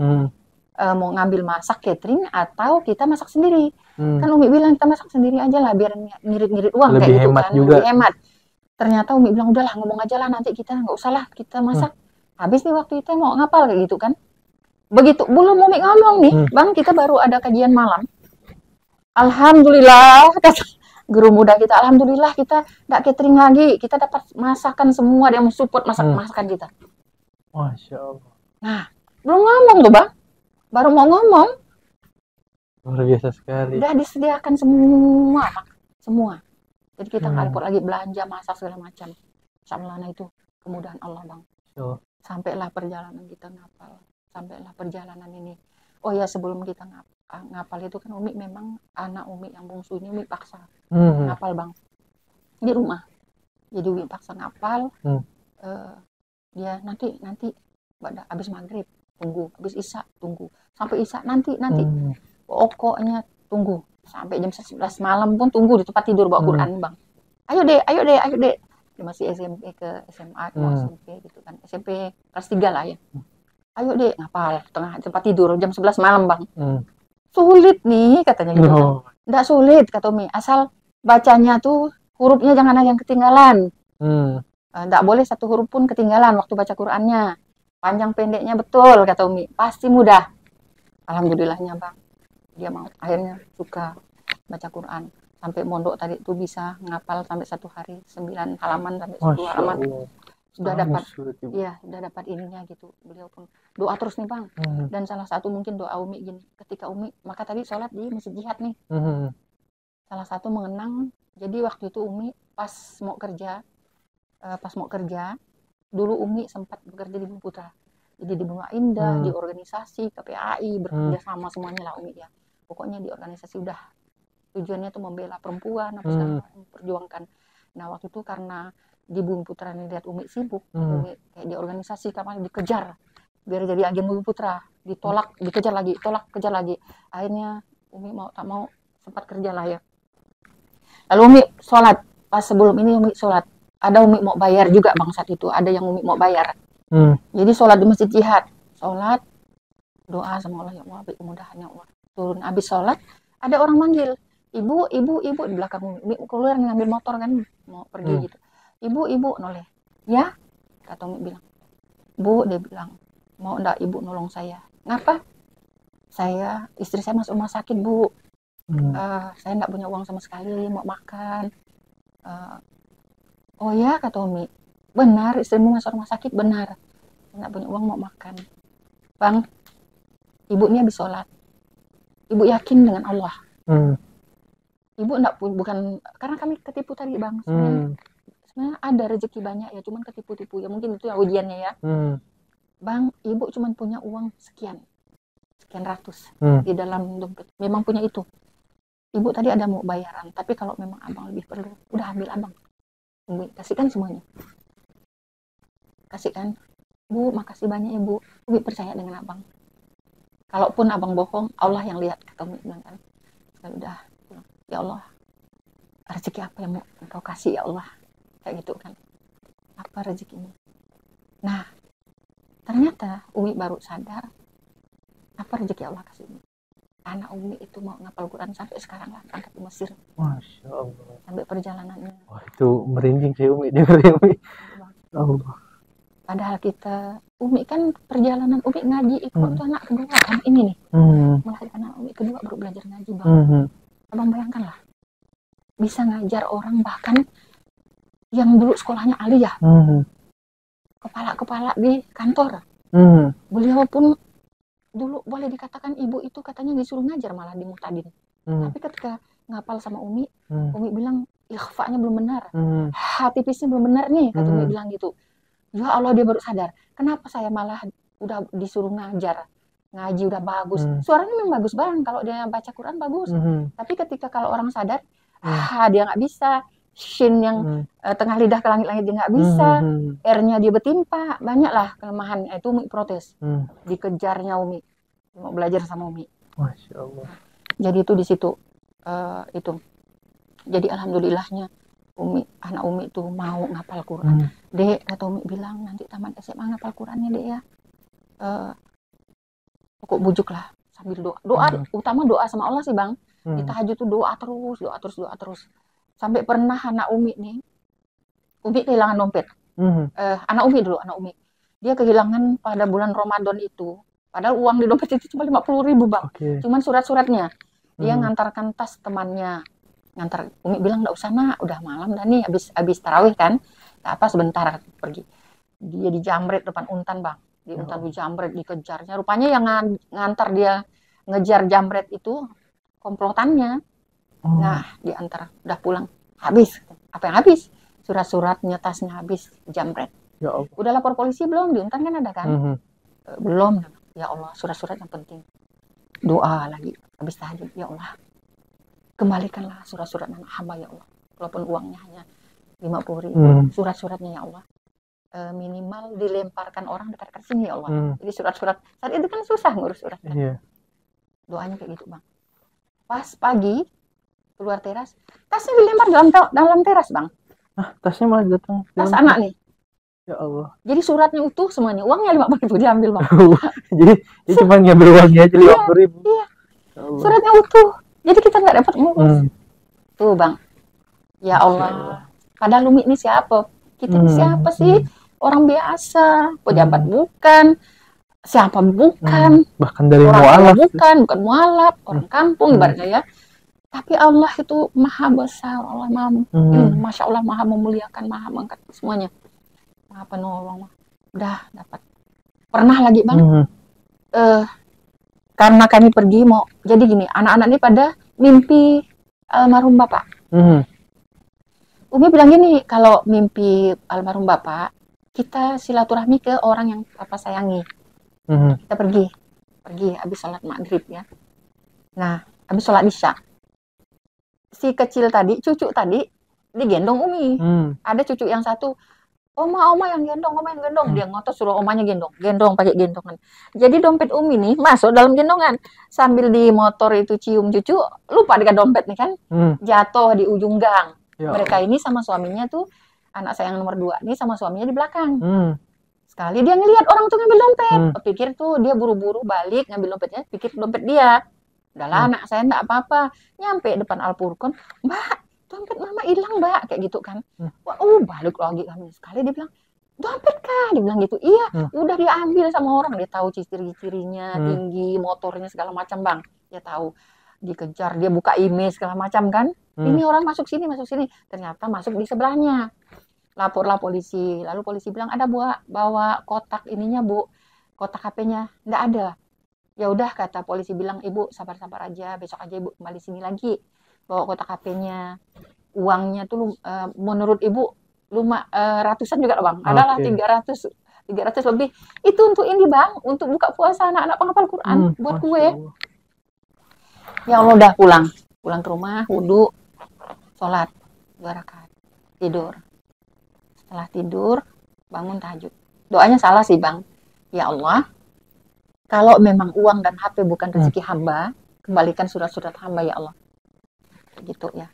mau ngambil masak catering atau kita masak sendiri. Kan Umi bilang kita masak sendiri aja lah, biar ngirit-ngirit uang lebih kayak gitu hemat kan, juga. lebih hemat. Ternyata Umi bilang udahlah ngomong aja lah, nanti kita nggak usah lah kita masak. Habis nih waktu itu mau ngapal kayak gitu kan. Begitu belum Umi ngomong nih, Bang, kita baru ada kajian malam. Alhamdulillah, kata guru muda kita, alhamdulillah kita nggak catering lagi, kita dapat masakan semua, dia mensupport masakan kita. Masya Allah. Nah, belum ngomong tuh Bang, baru mau ngomong. Luar biasa sekali. Udah disediakan semua. Jadi kita nggak repot lagi belanja, masak segala macam. Insyaallah, nah itu kemudahan Allah Bang. Sampailah perjalanan kita ngapal, sampailah perjalanan ini. Oh ya, sebelum kita ngapal itu kan Umi memang anak Umi yang bungsu ini Umi paksa ngapal Bang di rumah. Jadi Umi paksa ngapal. Dia nanti habis maghrib tunggu, habis isya tunggu, sampai isya nanti pokoknya tunggu sampai jam 11 malam pun tunggu di tempat tidur bawa Quran Bang. Ayo deh dia masih SMP ke SMA mau SMP gitu kan, SMP kelas 3 lah ya. Ayo deh ngapal tempat tidur jam 11 malam Bang. Sulit nih katanya gitu kan. Nggak sulit kata Umi, asal bacanya tuh hurufnya jangan ada yang ketinggalan. Nggak boleh satu huruf pun ketinggalan waktu baca Qur'annya. panjang pendeknya betul kata Umi, pasti mudah. Alhamdulillahnya Bang, dia mau, akhirnya suka baca Quran. Sampai mondok tadi itu bisa ngapal sampai 1 hari 9 halaman sampai 10 halaman. Sudah dapat, iya sudah dapat ininya gitu. Beliau pun doa terus nih Bang. Dan salah satu mungkin doa Umi gini, ketika Umi, maka tadi sholat di Masjid Jihad nih. Salah satu mengenang, jadi waktu itu Umi pas mau kerja, dulu Umi sempat bekerja di Bumi Putra. Jadi di Bunga Indah, di organisasi, KPAI, bekerja sama semuanya lah Umi ya. Pokoknya di organisasi udah tujuannya tuh membela perempuan, apa segala memperjuangkan. Nah waktu itu karena di Bumi Putra nih lihat Umi sibuk, Umi kayak di organisasi kamar dikejar biar jadi agen Bumi Putra, ditolak, dikejar lagi, tolak, kejar lagi. Akhirnya Umi mau tak mau sempat kerja lah ya. Lalu Umi sholat, pas sebelum ini Umi sholat, ada Umi mau bayar juga Bang saat itu, ada yang Umi mau bayar. Jadi sholat di Masjid Jihad, sholat, doa sama Allah, ya Allah, mudahan ya Allah. Turun habis sholat, ada orang manggil, ibu di belakang Umi keluar ngambil motor kan, mau pergi gitu. Ibu noleh, ya kata Umi bilang, Bu, dia bilang, mau ndak ibu nolong saya? Ngapa? Istri saya masuk rumah sakit Bu, saya ndak punya uang sama sekali, mau makan. Oh ya kata Umi, benar istrimu masuk rumah sakit, benar, ndak punya uang mau makan. Bang, ibu ini habis sholat, ibu yakin dengan Allah. Ibu ndak bukan karena kami ketipu tadi Bang, sebenarnya ada rezeki banyak ya, cuman ketipu-tipu ya, mungkin itu ya ujiannya ya. Bang, ibu cuman punya uang sekian ratus di dalam dompet, memang punya itu. Ibu tadi ada mau bayaran, tapi kalau memang abang lebih perlu, udah ambil abang, kasihkan semuanya, kasihkan. Bu, makasih banyak ya Bu, Umi percaya dengan abang. Kalaupun abang bohong, Allah yang lihat, kata Umi bilang kan. Udah, ya Allah, rezeki apa yang mau engkau kasih ya Allah, kayak gitu kan, apa rezekinya. Nah ternyata Umi baru sadar apa rezeki Allah kasih Umi. Anak Umi itu mau ngapal Quran sampai sekarang lah, berangkat ke Mesir. Masya Allah. Sampai perjalanannya. Wah itu merinding sih Umi, dengerin Umi. Allah. Padahal Umi kan perjalanan Umi ngaji itu waktu anak kedua kan ini nih. Melahirkan anak Umi kedua baru belajar ngaji Bang. Abang bayangkan lah, bisa ngajar orang bahkan yang dulu sekolahnya aliyah, kepala-kepala di kantor. Beliau pun dulu boleh dikatakan ibu itu katanya disuruh ngajar malah di Muhtadin. Tapi ketika ngapal sama Umi, Umi bilang ikhfa'nya belum benar, tipisnya belum benar nih, kata Umi bilang gitu. Ya Allah, dia baru sadar, kenapa saya malah udah disuruh ngajar, ngaji udah bagus, suaranya memang bagus banget kalau dia baca Quran bagus. Tapi ketika kalau orang sadar, dia nggak bisa, shin yang tengah lidah ke langit-langit dia nggak bisa, R-nya dia bertimpa, banyaklah kelemahan. Itu Umi protes, dikejarnya Umi, mau belajar sama Umi. Masya Allah. Jadi itu di situ, itu. Jadi alhamdulillahnya anak Umi itu mau ngapal Quran. Dek, kata Umi bilang nanti tamat SMA ngapal Qurannya Dek ya. Pokok bujuk lah sambil doa, utama doa sama Allah sih Bang. Di tahajud tuh doa terus. Sampai pernah anak Umi nih, Umi kehilangan dompet. Anak Umi. Dia kehilangan pada bulan Ramadan itu. Padahal uang di dompet itu cuma 50.000 Bang. Cuman surat-suratnya. Dia ngantarkan tas temannya. Umi bilang nggak usah nak, udah malam dah nih, habis tarawih kan. Apa sebentar pergi. Dia dijamret depan Untan Bang. Di Untan dijamret, dikejarnya. Rupanya yang ngantar dia ngejar jamret itu komplotannya. Nah, diantar udah pulang habis. Apa yang habis? Surat-suratnya, tasnya habis, jamret. Ya Allah. Udah lapor polisi belum? Di Untan kan ada kan? Belum. Ya Allah, surat-surat yang penting. Doa lagi habis tahajud. Ya Allah, kembalikanlah surat-surat anak hamba ya Allah. Walaupun uangnya hanya 50.000, surat-suratnya ya Allah. Minimal dilemparkan orang dekat sini ya Allah. Jadi surat-surat saat itu kan susah ngurus surat kan. Doanya kayak gitu Bang. Pas pagi keluar teras, tasnya dilempar dalam teras Bang. Tasnya malah datang. Tas anak nih. Ya Allah. Jadi suratnya utuh semuanya, uangnya 50.000 diambil Bang. Jadi dia cuma ngambil uangnya aja 50.000. Iya. Suratnya utuh. Jadi kita nggak dapat ngurus. Tuh Bang. Ya Allah. Padahal Umi ini siapa? Kita ini siapa sih? orang biasa, pejabat bukan, siapa bukan, bahkan dari orang mualaf bukan mualaf, orang kampung ibaratnya ya. Tapi Allah itu maha besar, Allah maha, masya Allah maha memuliakan, maha mengangkat semuanya, maha penolong. Udah dapat. Pernah lagi bang, karena kami pergi mau, jadi gini, anak-anak ini pada mimpi almarhum bapak. Umi bilang gini, kalau mimpi almarhum bapak, kita silaturahmi ke orang yang bapak sayangi. Kita pergi habis sholat maghrib ya. Nah, habis sholat isya, si kecil tadi, cucu tadi, digendong Umi. Ada cucu yang satu, oma yang gendong, dia ngotot suruh omanya gendong pakai gendongan. Jadi dompet Umi nih masuk dalam gendongan, sambil di motor itu cium cucu, lupa dengan dompet nih kan, jatuh di ujung gang. Mereka ini sama suaminya tuh, anak saya yang nomor 2 nih sama suaminya di belakang. Sekali dia ngelihat orang tuh ngambil dompet, pikir tuh dia buru-buru balik ngambil dompetnya, pikir dompet dia. Udahlah anak saya enggak apa-apa. Nyampe depan Al-Furqan, Mbak, dompet mama hilang Mbak, kayak gitu kan. Wah, balik lagi kami. Sekali dia bilang, dompet kah? Dia bilang gitu. Iya, udah diambil sama orang. Dia tahu ciri-cirinya, tinggi, motornya segala macam bang. Dia tahu. Dikejar, dia buka email segala macam kan. Ini orang masuk sini. Ternyata masuk di sebelahnya. Laporlah polisi. Lalu polisi bilang, ada bawa kotak ininya Bu. Kotak HP-nya. Nggak ada. Ya udah kata polisi bilang, ibu sabar-sabar aja, besok aja ibu kembali sini lagi, bawa kotak HP-nya, uangnya tuh menurut ibu ratusan juga bang, adalah 300 lebih, itu untuk ini bang, untuk buka puasa anak-anak penghafal Quran, buat kue. Ya Allah, udah pulang ke rumah, wudu, sholat 2 rakaat, tidur. Setelah tidur bangun tahajud, doanya salah sih bang, ya Allah, kalau memang uang dan HP bukan rezeki hamba, kembalikan surat-surat hamba ya Allah. Kayak gitu ya.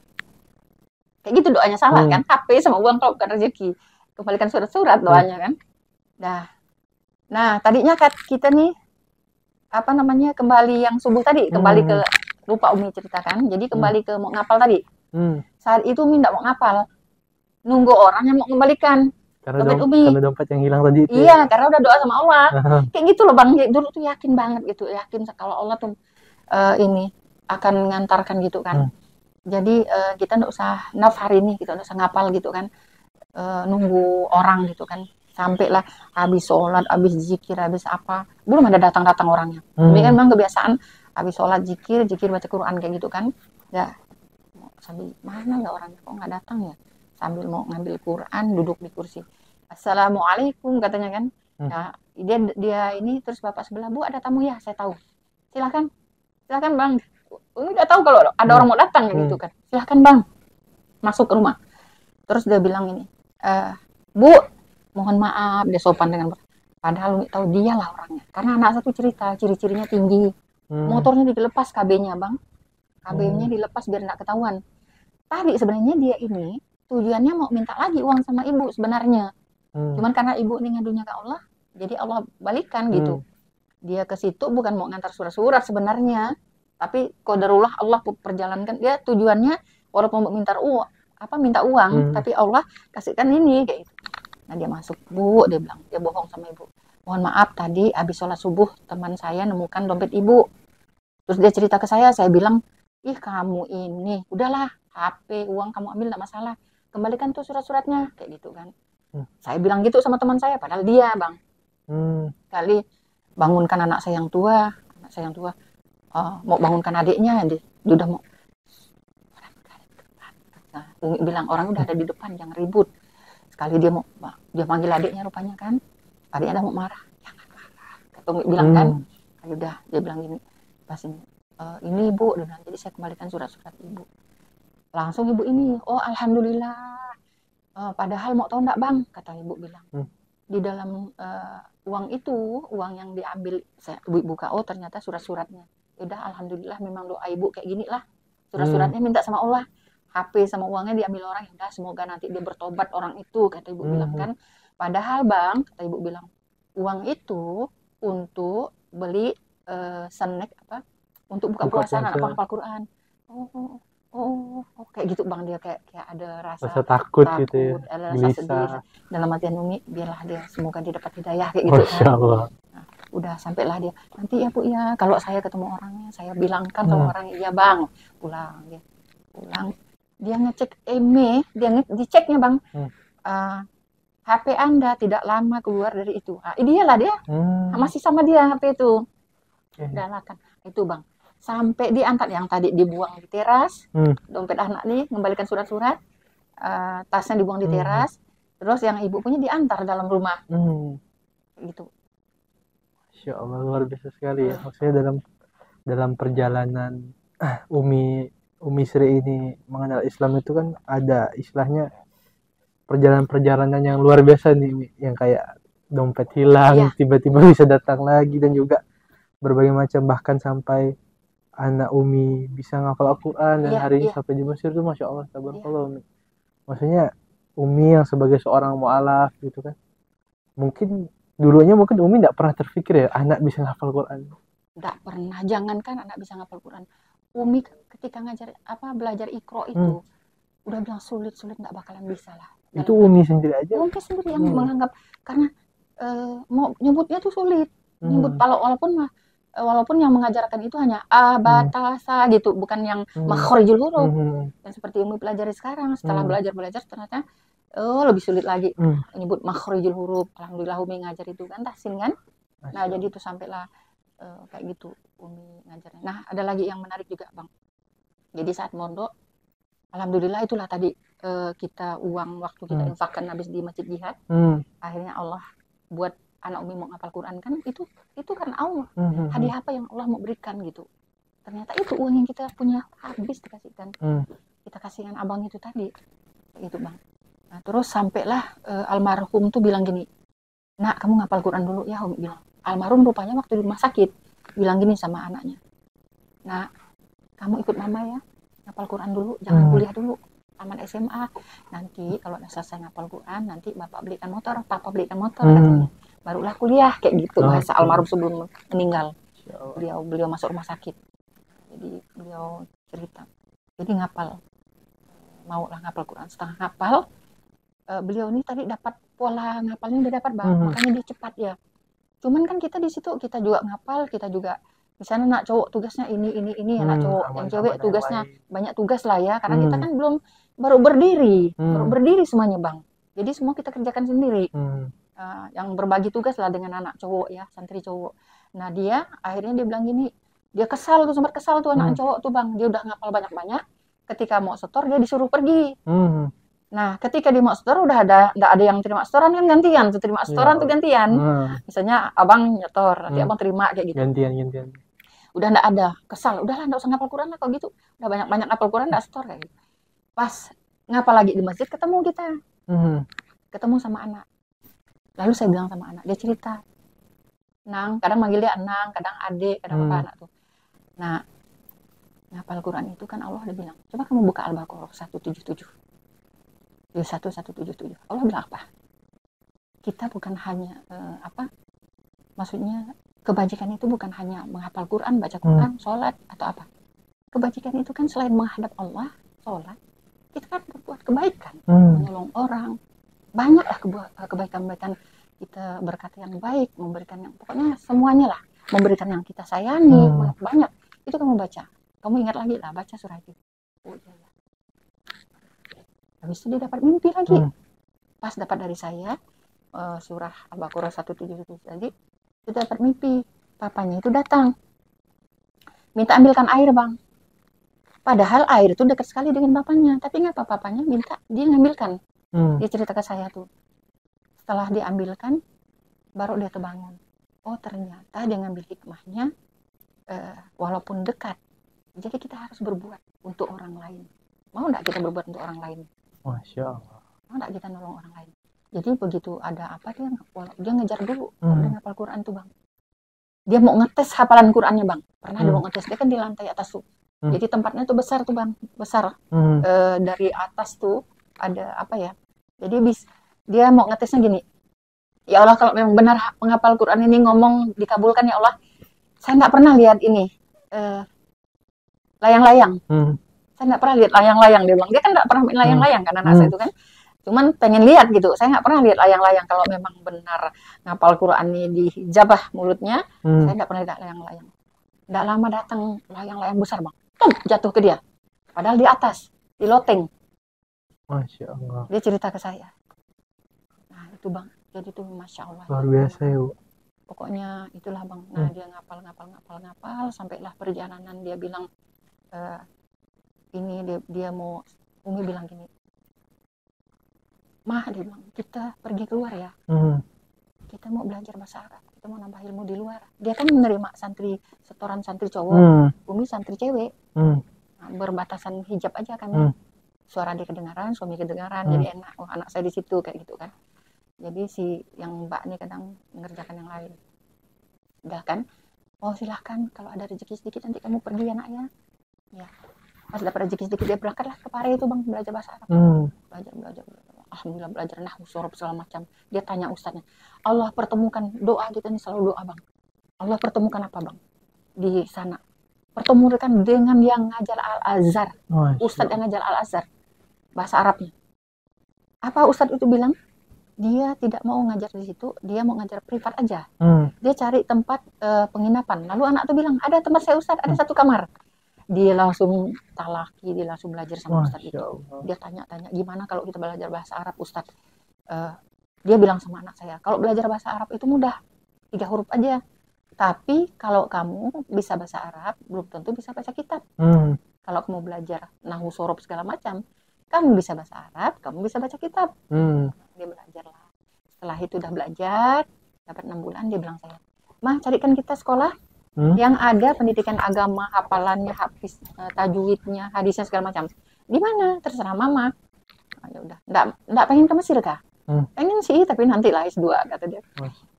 Kayak gitu doanya salah kan? HP sama uang kalau bukan rezeki, kembalikan surat-surat doanya kan. Nah, tadinya kita nih kembali yang subuh tadi, kembali ke, lupa Umi ceritakan. Jadi kembali ke mau ngapal tadi. Saat itu Umi enggak mau ngapal. Nunggu orang yang mau kembalikan. Karena dompet yang hilang tadi itu. Iya, karena udah doa sama Allah. Kayak gitu loh bang, dulu tuh yakin banget gitu, yakin kalau Allah tuh ini akan mengantarkan gitu kan. Jadi kita nggak usah hari ini, kita nggak usah ngapal gitu kan, nunggu orang gitu kan. Sampailah habis sholat, habis zikir, habis apa, belum ada datang orangnya. Tapi kan memang kebiasaan habis sholat zikir baca Quran kayak gitu kan. Ya, sambil mana ya orangnya kok nggak datang ya? Sambil mau ngambil Quran, duduk di kursi. Assalamualaikum katanya kan. Nah, dia ini terus bapak sebelah, Bu ada tamu ya, saya tahu. Silakan bang. Udah tahu kalau ada orang mau datang gitu kan. Silakan bang, masuk ke rumah. Terus dia bilang ini, Bu, mohon maaf, dia sopan dengan padahal tahu dia lah orangnya. Karena anak satu cerita, ciri-cirinya tinggi, motornya dilepas KB-nya bang, KB-nya dilepas biar nggak ketahuan. Tadi sebenarnya dia ini tujuannya mau minta lagi uang sama ibu sebenarnya. Cuman karena ibu ini ngadunya ke Allah, jadi Allah balikan gitu. Dia ke situ bukan mau ngantar surat-surat sebenarnya, tapi qadarullah Allah perjalankan. Dia tujuannya walaupun mau minta uang, tapi Allah kasihkan ini kayak gitu. Nah dia masuk, Bu, dia bilang, dia bohong sama ibu. Mohon maaf tadi habis sholat subuh teman saya nemukan dompet ibu. Terus dia cerita ke saya bilang, ih kamu ini, udahlah HP, uang kamu ambil enggak masalah. Kembalikan tuh surat-suratnya, kayak gitu kan. Saya bilang gitu sama teman saya, padahal dia bang. Kali bangunkan anak saya yang tua, mau bangunkan adiknya, dia udah mau. Nah, Umi bilang orang udah ada di depan, jangan ribut. Sekali dia panggil adiknya rupanya kan, adiknya udah mau marah, jangan marah. Kata Umi bilang kan, udah dia bilang gini, pas ini ibu, dia bilang, jadi saya kembalikan surat-surat ibu. Langsung ibu ini, oh alhamdulillah. Padahal mau tahu enggak bang, kata ibu bilang, di dalam uang itu, uang yang diambil, ibu buka, oh ternyata surat-suratnya. Udah alhamdulillah, memang doa ibu kayak gini lah. Surat-suratnya minta sama Allah, HP sama uangnya diambil orang, udah semoga nanti dia bertobat orang itu, kata ibu bilang kan. Padahal bang, kata ibu bilang, uang itu untuk beli snack untuk buka puasa anak penghafal Quran. Oh, Oh, kayak gitu Bang, dia kayak ada rasa Rasa takut gitu ya, ada rasa sedih. gelisah. Dalam hatian Umi, biarlah dia semoga dia dapat hidayah kayak gitu Masya kan. Allah. Nah, udah sampailah dia, nanti ya Bu ya, kalau saya ketemu orangnya saya bilangkan sama orangnya, iya Bang, pulang dia. Pulang, dia ngecek email, diceknya Bang. HP Anda tidak lama keluar dari itu. Nah, idealah dia. Masih sama dia HP itu. Dalakan. Itu Bang. Sampai diangkat yang tadi dibuang di teras, dompet anak nih, mengembalikan surat-surat, tasnya dibuang di teras, terus yang ibu punya diantar dalam rumah. Gitu. Masya Allah, luar biasa sekali ya. Maksudnya dalam perjalanan Umi Sri ini mengenal Islam itu kan ada istilahnya perjalanan-perjalanan yang luar biasa nih, yang kayak dompet hilang, tiba-tiba bisa datang lagi, dan juga berbagai macam, bahkan sampai anak Umi bisa ngapal Al-Quran dan hari ini sampai di Mesir tuh Masya Allah, tabarakallah Umi. Maksudnya Umi yang sebagai seorang mu'alaf gitu kan, mungkin dulunya Umi nggak pernah terpikir ya anak bisa ngapal Quran. Nggak pernah, jangankan anak bisa ngapal Quran, Umi ketika belajar Iqra itu udah bilang sulit nggak bakalan bisa lah. Itu Umi sendiri aja. Umi sendiri yang menganggap, karena mau nyebutnya tuh sulit, nyebut walaupun yang mengajarkan itu hanya a, ba, ta, sa gitu, bukan yang makhrijul huruf. Dan seperti Umi pelajari sekarang, setelah belajar ternyata lebih sulit lagi menyebut makhrijul huruf. Alhamdulillah Umi ngajar itu kan tahsin kan. Nah, jadi itu sampailah kayak gitu Umi ngajarnya. Nah, ada lagi yang menarik juga Bang. Jadi saat mondok, alhamdulillah itulah tadi kita uang waktu kita infakkan habis di Masjid Jihad. Akhirnya Allah buat anak Umi mau ngapal Quran kan, itu karena Allah. Hadiah apa yang Allah mau berikan gitu. Ternyata itu uang yang kita punya habis dikasihkan. Kita kasihkan abang itu tadi. Itu Bang. Nah, terus sampailah almarhum tuh bilang gini, "Nak, kamu ngapal Quran dulu ya," Umi bilang. Almarhum rupanya waktu di rumah sakit bilang gini sama anaknya, "Nak, kamu ikut mama ya, ngapal Quran dulu, jangan kuliah dulu. Taman SMA, nanti kalau udah selesai ngapal Quran, nanti bapak belikan motor, papa belikan motor," katanya. Barulah kuliah, kayak gitu bahasa almarhum sebelum meninggal. Beliau masuk rumah sakit. Jadi beliau cerita. Jadi mau lah ngapal Quran, setengah ngapal. Beliau ini tadi dapat pola ngapalnya udah dapat Bang, makanya dia cepat ya. Cuman kan kita di situ kita juga ngapal, kita juga misalnya anak cowok tugasnya ini anak cowok, yang cewek tugasnya banyak tugas lah ya, karena kita kan baru berdiri semuanya Bang. Jadi semua kita kerjakan sendiri. Yang berbagi tugas lah dengan anak cowok ya, santri cowok. Nah, dia akhirnya dia bilang gini, dia sempat kesal tuh anak cowok tuh Bang. Dia udah ngapal banyak-banyak, ketika mau setor dia disuruh pergi. Nah, ketika dia mau setor udah nggak ada yang terima setoran kan, gantian tuh terima setoran tuh gantian. Misalnya abang nyetor, nanti abang terima kayak gitu. Gantian. Udah nggak ada, kesal. Udahlah nggak usah ngapal Quran lah kalau gitu. Udah banyak-banyak ngapal Quran nggak setor kayak gitu. Pas ngapal lagi di masjid ketemu kita. Ketemu sama anak. Lalu saya bilang sama anak, dia cerita. Nang, kadang manggil dia Nang, kadang adik, kadang apa anak tuh. Nah, ngapal Quran itu kan Allah udah bilang, coba kamu buka Al-Baqarah 177. 1177. Allah bilang apa? Kita bukan hanya maksudnya kebajikan itu bukan hanya menghafal Quran, baca Quran, sholat atau apa. Kebajikan itu kan selain menghadap Allah, sholat, kita kan berbuat kebaikan, menolong orang. Banyaklah kebaikan-kebaikan, kita berkata yang baik, memberikan yang pokoknya semuanya lah, memberikan yang kita sayangi, banyak. Itu kamu baca, kamu ingat lagi lah baca surah itu. Oh iya. Habis itu dia dapat mimpi lagi. Pas dapat dari saya surah Al-Baqarah 177 tadi, itu dapat mimpi. Papanya itu datang, minta ambilkan air Bang. Padahal air itu dekat sekali dengan papanya, tapi ngapa papanya minta dia ngambilkan. Dia cerita ke saya tuh. Setelah diambilkan, baru dia terbangun. Oh ternyata dia ngambil hikmahnya, walaupun dekat. Jadi kita harus berbuat untuk orang lain. Mau nggak kita berbuat untuk orang lain? Masya Allah. Mau nggak kita nolong orang lain? Jadi begitu ada apa dia ngejar dulu. Dia ngapal Quran tuh Bang. Dia mau ngetes hafalan Qurannya Bang. Pernah dia mau ngetes, dia kan di lantai atas tuh. Jadi tempatnya tuh besar tuh Bang, besar. Dari atas tuh ada apa ya? Jadi dia mau ngetesnya gini. Ya Allah, kalau memang benar menghafal Quran ini ngomong dikabulkan ya Allah. Saya nggak pernah lihat ini layang-layang. Saya nggak pernah lihat layang-layang, dia bilang. Dia kan nggak pernah main layang-layang kan anak saya itu kan. Cuman pengen lihat gitu. Saya nggak pernah lihat layang-layang. Kalau memang benar ngapal Quran ini dijabah mulutnya, saya nggak pernah lihat layang-layang. Nggak lama datang layang-layang besar bang, jatuh ke dia. Padahal di atas, di loteng. Masya Allah. Dia cerita ke saya. Nah itu bang, jadi tuh Masya Allah. Luar biasa ya Bu. Pokoknya itulah bang. Nah dia ngapal sampailah perjalanan dia bilang ini dia mau, Umi bilang gini, Mah dia bilang kita pergi keluar ya, kita mau belajar bahasa Arab, kita mau nambah ilmu di luar. Dia kan menerima setoran santri cowok, Umi santri cewek, nah, berbatasan hijab aja kan, suara dia kedengaran, suami kedengaran, jadi enak, oh anak saya di situ kayak gitu kan. Jadi si yang mbak ini kadang mengerjakan yang lain. Udah kan, oh silahkan kalau ada rezeki sedikit nanti kamu pergi ya nak ya. Ya, pas dapat rezeki sedikit dia berangkatlah ke Pare itu bang, belajar bahasa Arab. Belajar. Alhamdulillah belajar nahwu, sorob segala macam. Dia tanya ustadznya, Allah pertemukan, doa kita ini selalu doa bang. Allah pertemukan apa bang di sana? Pertemukan dengan yang ngajar Al-Azhar, ustadz yang ngajar Al-Azhar bahasa Arabnya. Apa ustadz itu bilang? Dia tidak mau ngajar di situ, dia mau ngajar privat aja. Dia cari tempat penginapan. Lalu anak tuh bilang, ada tempat saya ustadz, ada satu kamar. Dia langsung talaki, dia langsung belajar sama ustadz itu. Dia tanya-tanya, gimana kalau kita belajar bahasa Arab ustadz? Dia bilang sama anak saya, kalau belajar bahasa Arab itu mudah, 3 huruf aja. Tapi kalau kamu bisa bahasa Arab, belum tentu bisa baca kitab. Kalau kamu belajar nahwu sorob segala macam, kamu bisa bahasa Arab, kamu bisa baca kitab. Dia belajar lah. Setelah itu udah belajar, dapat 6 bulan, dia bilang saya, Mah carikan kita sekolah yang ada pendidikan agama, hafalannya, hafiz, tajwidnya, hadisnya segala macam. Di mana? Terserah mama. Nah, ya udah. Nggak pengen ke Mesir kah? Pengen sih, tapi nanti lah S2 kata dia.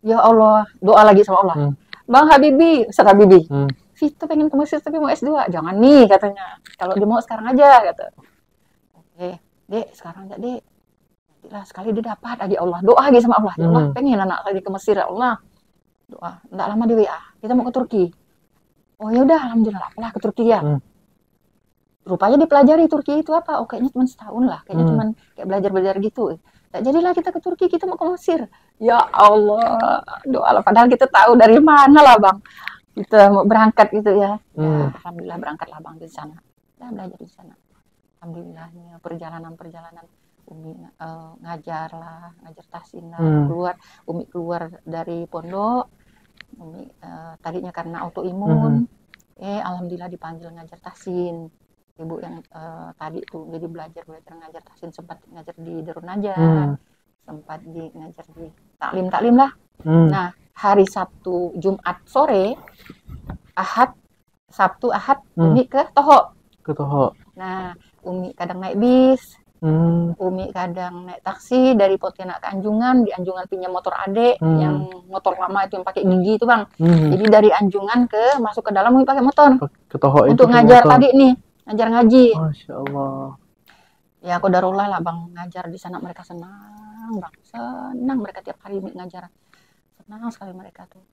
Ya Allah, doa lagi sama Allah. Bang Habibi, Ustaz Habibi. Vito pengen ke Mesir tapi mau S2. Jangan nih katanya. Kalau dia mau sekarang aja kata. Oke, Dek, sekarang aja Dek. Nantilah sekali dia dapat, ya Allah, doa lagi sama Allah. Ya Allah, pengen anak lagi ke Mesir ya Allah. Doa, enggak lama di WA, kita mau ke Turki. Oh ya udah, alhamdulillah, apalah ke Turki ya. Rupanya dipelajari Turki itu apa? Oh kayaknya cuma setahun lah, kayaknya cuma kayak belajar gitu. Nah, jadilah kita ke Turki, kita mau ke Mesir. Ya Allah, doa lah. Padahal kita tahu dari mana lah bang, kita mau berangkat gitu ya. Ya alhamdulillah berangkatlah bang di sana. Ya belajar di sana. Alhamdulillahnya perjalanan Umi ngajar tahsin lah, Umi keluar dari pondok. Umi tadinya karena autoimun, alhamdulillah dipanggil ngajar tahsin. Ibu yang tadi tuh jadi belajar ngajar tahsin, sempat ngajar di Darun Najar, sempat ngajar di taklim lah. Nah hari Sabtu Jumat sore, Sabtu Ahad Umi ke Toho. Nah Umi kadang naik bis, Umi kadang naik taksi dari Pontianak ke Anjungan, di Anjungan pinjam motor adek yang motor lama itu yang pakai gigi itu bang. Jadi dari Anjungan masuk ke dalam Umi pakai motor ke Toho untuk ngajar tadi nih, ngajar ngaji. Masya Allah. Ya qadarullah lah bang, ngajar di sana mereka senang bang, senang mereka tiap hari ngajar, senang sekali mereka tuh.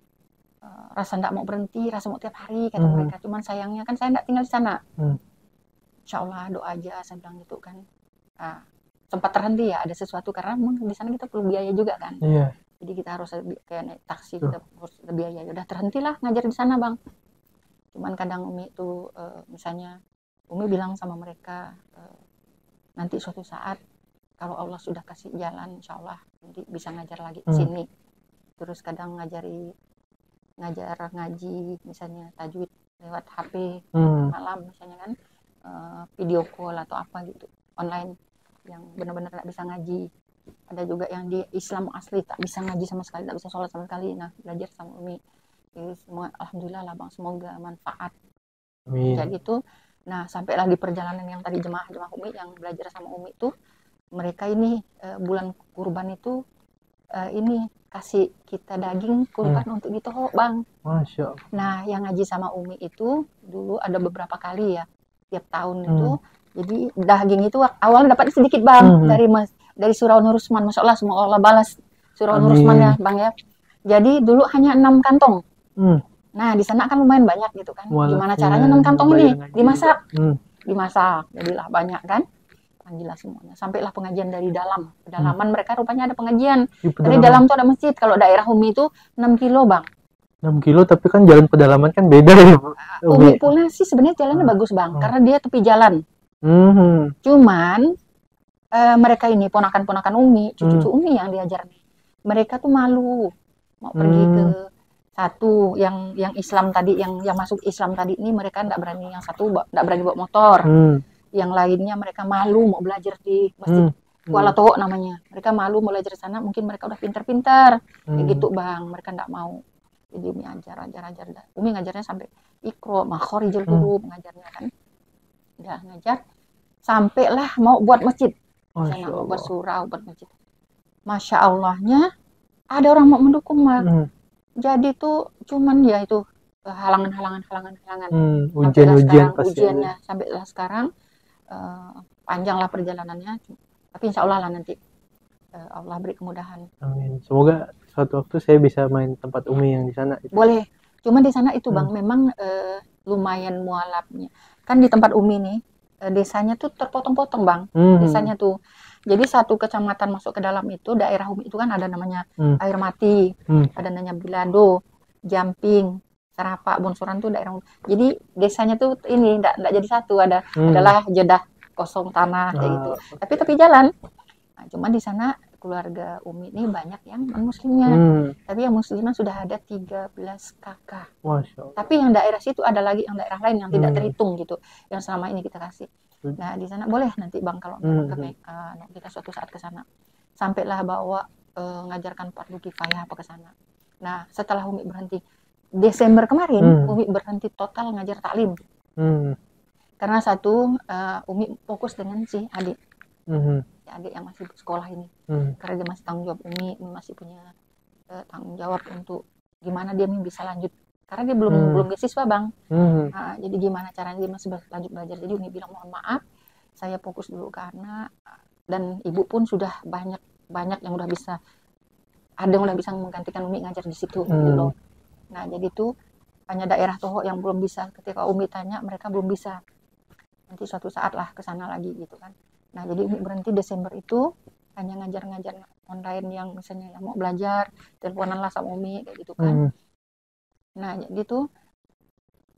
Rasa nggak mau berhenti, rasa mau tiap hari kata mereka. Cuman sayangnya kan saya nggak tinggal di sana. Insya Allah doa aja saya bilang gitu kan. Sempat terhenti ya, ada sesuatu karena di sana kita perlu biaya juga kan. Jadi kita harus kayak naik taksi, kita harus biaya. Udah terhentilah ngajar di sana bang. Cuman kadang Umi tuh misalnya Umi bilang sama mereka nanti suatu saat kalau Allah sudah kasih jalan, insya Allah nanti bisa ngajar lagi di sini. Terus kadang ngajar ngaji misalnya tajwid lewat HP malam misalnya kan, video call atau apa gitu online yang benar-benar tak bisa ngaji. Ada juga yang di Islam asli tak bisa ngaji sama sekali, tak bisa sholat sama sekali. Nah belajar sama Umi. Jadi semua alhamdulillah lah bang, semoga manfaat. Jadi itu, nah sampailah di perjalanan yang tadi jemaah Umi yang belajar sama Umi itu, mereka ini bulan kurban itu ini kasih kita daging kurban untuk gitu bang. Masya Allah. Nah yang ngaji sama Umi itu dulu ada beberapa kali ya, tiap tahun itu. Jadi daging itu awalnya dapat sedikit bang dari Surau Nur Usman, Masya Allah, semoga Allah balas Surau Nur Usman ya bang ya. Jadi dulu hanya 6 kantong. Nah di sana kan lumayan banyak gitu kan. Gimana caranya 6 kantong ini dimasak? dimasak, jadilah banyak kan. Panggillah semuanya. Sampailah pengajian dari dalam. Pedalaman mereka rupanya ada pengajian. Dari dalam tuh ada masjid. Kalau daerah Umi itu 6 kilo, Bang. 6 kilo, tapi kan jalan pedalaman kan beda ya, Umi pula sih sebenarnya jalannya bagus, Bang. Karena dia tepi jalan. Cuman, mereka ini ponakan-ponakan Umi, cucu-cucu Umi yang diajar nih. Mereka tuh malu. Mau pergi ke satu yang Islam tadi, yang masuk Islam tadi ini mereka enggak berani. Yang satu enggak berani bawa motor. Yang lainnya mereka malu mau belajar di masjid Kuala Toh namanya. Mereka malu mau belajar di sana, mungkin mereka udah pintar-pintar. Kayak gitu, Bang. Mereka enggak mau. Jadi Umi ajar. Umi ngajarnya sampai Iqra, makhorijul huruf ngajarnya kan. Udah ngajar sampailah mau buat masjid. Sana mau buat surau, buat masjid. Masya Allahnya ada orang mau mendukung, Mak. Jadi tuh cuman ya itu halangan. Ujiannya sampailah sekarang. Panjanglah perjalanannya, tapi insya Allah lah nanti Allah beri kemudahan. Amin. Semoga suatu waktu saya bisa main tempat Umi yang di sana. Boleh. Cuma di sana itu Bang, memang lumayan mualafnya. Kan di tempat Umi nih, desanya tuh terpotong-potong Bang. Desanya tuh. Jadi satu kecamatan masuk ke dalam itu, daerah Umi itu kan ada namanya Air Mati, ada namanya Bilado, Jamping, Sarapak, Bonsoran tuh daerah Umi. Jadi desanya tuh ini enggak jadi satu, adalah jedah kosong tanah kayak gitu. Tapi jalan. Nah, cuma di sana keluarga Umi ini banyak yang non-muslimnya. Tapi yang muslimah sudah ada 13 kakak. Tapi yang daerah situ ada lagi yang daerah lain yang tidak terhitung gitu. Yang selama ini kita kasih. Nah, di sana boleh nanti Bang kalau kita suatu saat ke sana. Sampailah bawa ngajarkan fardu kifayah apa ke sana. Nah, setelah Umi berhenti Desember kemarin, Umi berhenti total ngajar taklim. Karena satu Umi fokus dengan si adik. Adik yang masih sekolah ini. Karena dia masih tanggung jawab Umi masih punya tanggung jawab untuk gimana dia bisa lanjut. Karena dia belum beasiswa Bang. Nah, jadi gimana caranya dia masih lanjut belajar. Jadi Umi bilang mohon maaf, saya fokus dulu karena dan ibu pun sudah banyak yang udah bisa, ada yang udah bisa menggantikan Umi ngajar di situ gitu loh. Nah, jadi tuh hanya daerah Toho yang belum bisa. Ketika Umi tanya mereka belum bisa. Nanti suatu saat lah ke sana lagi gitu kan. Nah, jadi Umi berhenti Desember itu hanya ngajar-ngajar online yang misalnya yang mau belajar, teleponan lah sama Umi kayak gitu kan. Nah, jadi tuh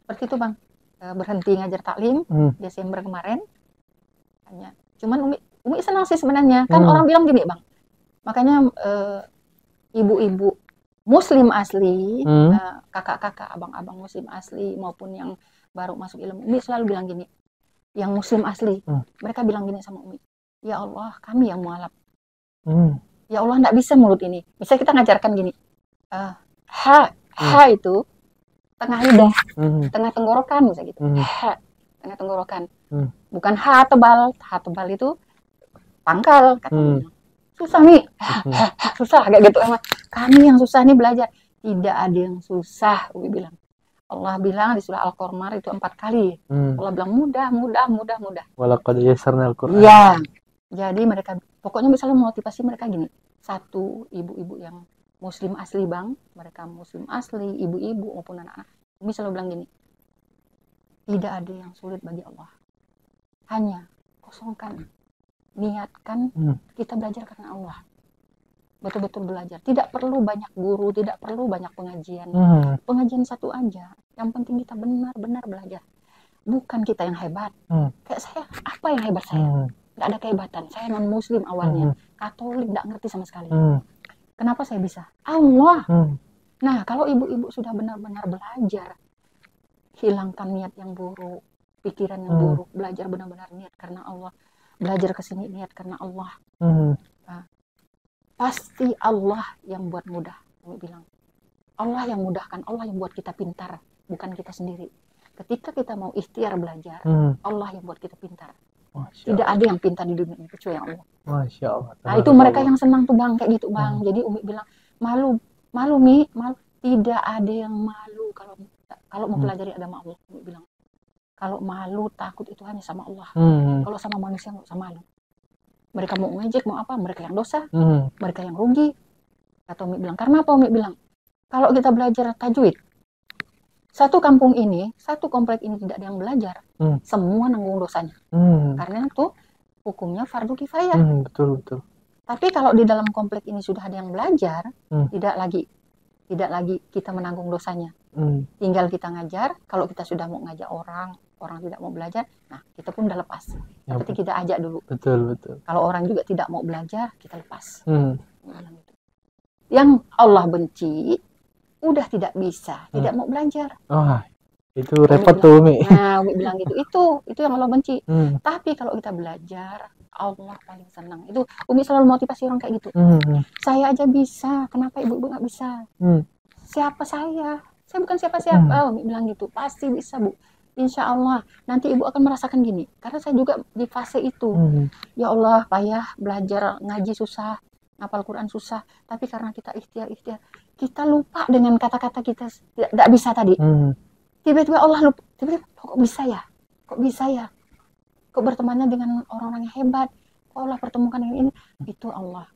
seperti itu Bang. Berhenti ngajar taklim Desember kemarin. Hanya cuman Umi senang sih sebenarnya. Kan orang bilang gini, Bang. Makanya ibu-ibu muslim asli, kakak-kakak, abang-abang muslim asli maupun yang baru masuk ilmu, Umi selalu bilang gini. Yang muslim asli, mereka bilang gini sama Umi, ya Allah kami yang mualaf. Ya Allah enggak bisa mulut ini. Bisa kita ngajarkan gini, ha itu tengah lidah, tengah tenggorokan bisa gitu. Ha, tengah tenggorokan. Bukan ha tebal itu pangkal katanya. Susah nih, susah kayak gitu. Kami yang susah nih belajar. Tidak ada yang susah, Umi bilang. Allah bilang di surah Al-Qamar itu 4 kali. Allah bilang mudah. Walaqad yassarnal Qur'an. Iya. Jadi mereka pokoknya misalnya motivasi mereka gini. Satu, ibu-ibu yang muslim asli Bang, mereka muslim asli, ibu-ibu maupun anak-anak. Umi selalu bilang gini. Tidak ada yang sulit bagi Allah. Hanya kosongkan, niatkan kita belajar karena Allah. Betul-betul belajar. Tidak perlu banyak guru, tidak perlu banyak pengajian. Pengajian satu aja. Yang penting kita benar-benar belajar. Bukan kita yang hebat. Kayak saya, apa yang hebat saya? Tidak ada kehebatan. Saya non-muslim awalnya. Katolik, tidak ngerti sama sekali. Kenapa saya bisa? Allah. Nah, kalau ibu-ibu sudah benar-benar belajar, hilangkan niat yang buruk, pikiran yang buruk, belajar benar-benar niat karena Allah. Belajar ke sini niat karena Allah. Nah, pasti Allah yang buat mudah. Umi bilang, Allah yang mudahkan, Allah yang buat kita pintar, bukan kita sendiri. Ketika kita mau ikhtiar belajar, Allah yang buat kita pintar. Tidak ada yang pintar di dunia ini kecuali Allah. Masya Allah. Nah, itu mereka yang senang tuh Bang, kayak gitu Bang. Jadi Umi bilang, malu Mi, malu. Tidak ada yang malu kalau mau pelajari agama Allah. Umi bilang, kalau malu takut itu hanya sama Allah. Kalau sama manusia nggak usah malu. Mereka mau ngejek, mau apa, mereka yang dosa, mereka yang rugi. Atau Umi bilang, karena apa Umi bilang? Kalau kita belajar tajwid, Satu kampung ini, satu komplek ini tidak ada yang belajar, semua nanggung dosanya. Karena itu hukumnya fardu kifayah. Betul, betul. Tapi kalau di dalam komplek ini sudah ada yang belajar, tidak lagi kita menanggung dosanya. Tinggal kita ngajar. Kalau kita sudah mau ngajak orang tidak mau belajar, nah kita pun udah lepas. Ya, tapi kita ajak dulu. Betul, betul. Kalau orang juga tidak mau belajar, kita lepas. Yang Allah benci, udah tidak bisa, tidak mau belajar. Itu repot tuh, Umi. Nah, Umi bilang gitu. Itu yang Allah benci. Tapi kalau kita belajar, Allah paling senang. Itu Umi selalu motivasi orang kayak gitu. Saya aja bisa, kenapa ibu-ibu nggak bisa? Siapa saya? Saya bukan siapa-siapa. Umi bilang gitu. Pasti bisa, Bu. Insya Allah. Nanti ibu akan merasakan gini. Karena saya juga di fase itu. Ya Allah, payah belajar ngaji susah, ngapal Quran susah. Tapi karena kita ikhtiar, kita lupa dengan kata-kata kita tidak bisa tadi. Tiba-tiba Allah lupa. Tiba-tiba, kok bisa ya? Kok bertemannya dengan orang-orang yang hebat? Kok Allah pertemukan dengan ini? Itu Allah.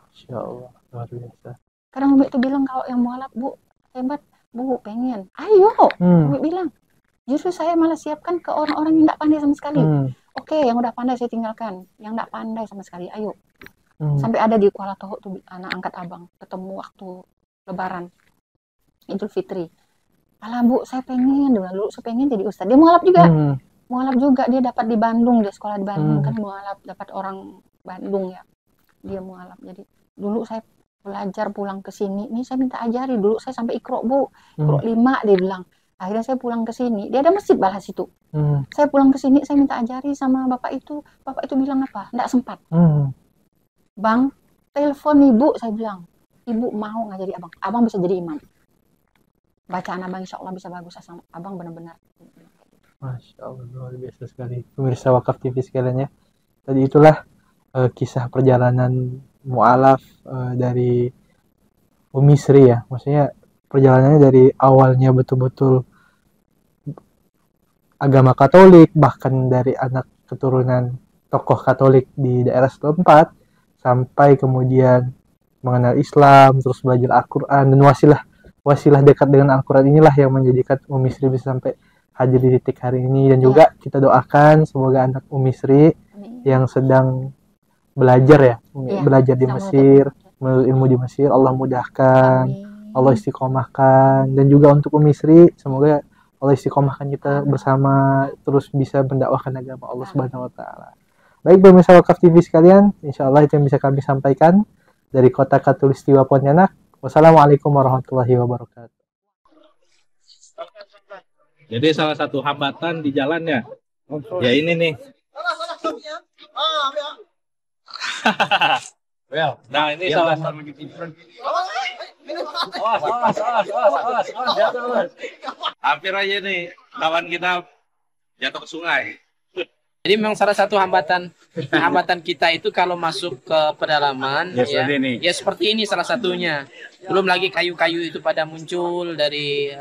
Masya Allah, luar biasa. Karena Umi itu bilang kalau yang mualaf, Bu, hebat, Bu, pengen. Ayo, Umi bilang. Justru saya malah siapkan ke orang-orang yang tidak pandai sama sekali. Oke, yang udah pandai saya tinggalkan. Yang tidak pandai sama sekali, ayo. Sampai ada di Kuala Toho tuh anak angkat abang. Ketemu waktu Lebaran, Idul Fitri. Alah Bu, saya pengen. Dulu saya pengen jadi ustadz. Dia mualaf juga. Mualaf juga, dia dapat di Bandung, dia sekolah di Bandung. Kan mualaf, dapat orang Bandung ya. Dia mualaf. Jadi dulu saya belajar pulang ke sini. Ini saya minta ajari. Dulu saya sampai Iqra, Bu. Iqra 5 dia bilang. Akhirnya saya pulang ke sini. Dia ada masjid balas itu. Saya pulang ke sini, saya minta ajari sama bapak itu. Bapak itu bilang apa? Nggak sempat. Bang, telepon ibu, saya bilang. Ibu mau ngajari abang. Abang bisa jadi imam. Bacaan abang insya Allah bisa bagus. Abang benar-benar. Masya Allah, luar biasa sekali. Pemirsa Wakaf TV sekalian ya. Tadi itulah kisah perjalanan mu'alaf dari Umi Sri ya. Maksudnya perjalanannya dari awalnya betul-betul agama Katolik, bahkan dari anak keturunan tokoh Katolik di daerah setempat, sampai kemudian mengenal Islam, terus belajar Al-Quran, dan wasilah dekat dengan Al-Quran inilah yang menjadikan Umi Sri bisa sampai hadir di titik hari ini. Dan juga kita doakan semoga anak Umi Sri yang sedang belajar belajar di Mesir, menuntut ilmu di Mesir, Allah mudahkan, Allah istiqomahkan. Dan juga untuk Umi Sri, semoga Allah istiqomahkan kita bersama terus bisa mendakwahkan agama Allah Subhanahu wa taala. Baik pemirsa Wakaf TV sekalian, insya Allah itu yang bisa kami sampaikan dari Kota Khatulistiwa Pontianak. Wassalamualaikum warahmatullahi wabarakatuh. Jadi salah satu hambatan di jalannya, ya ini nih. Nah ini salah satu. Hampir aja nih kawan kita jatuh ke sungai. Jadi memang salah satu hambatan kita itu kalau masuk ke pedalaman ya seperti ini salah satunya. Belum lagi kayu-kayu itu pada muncul dari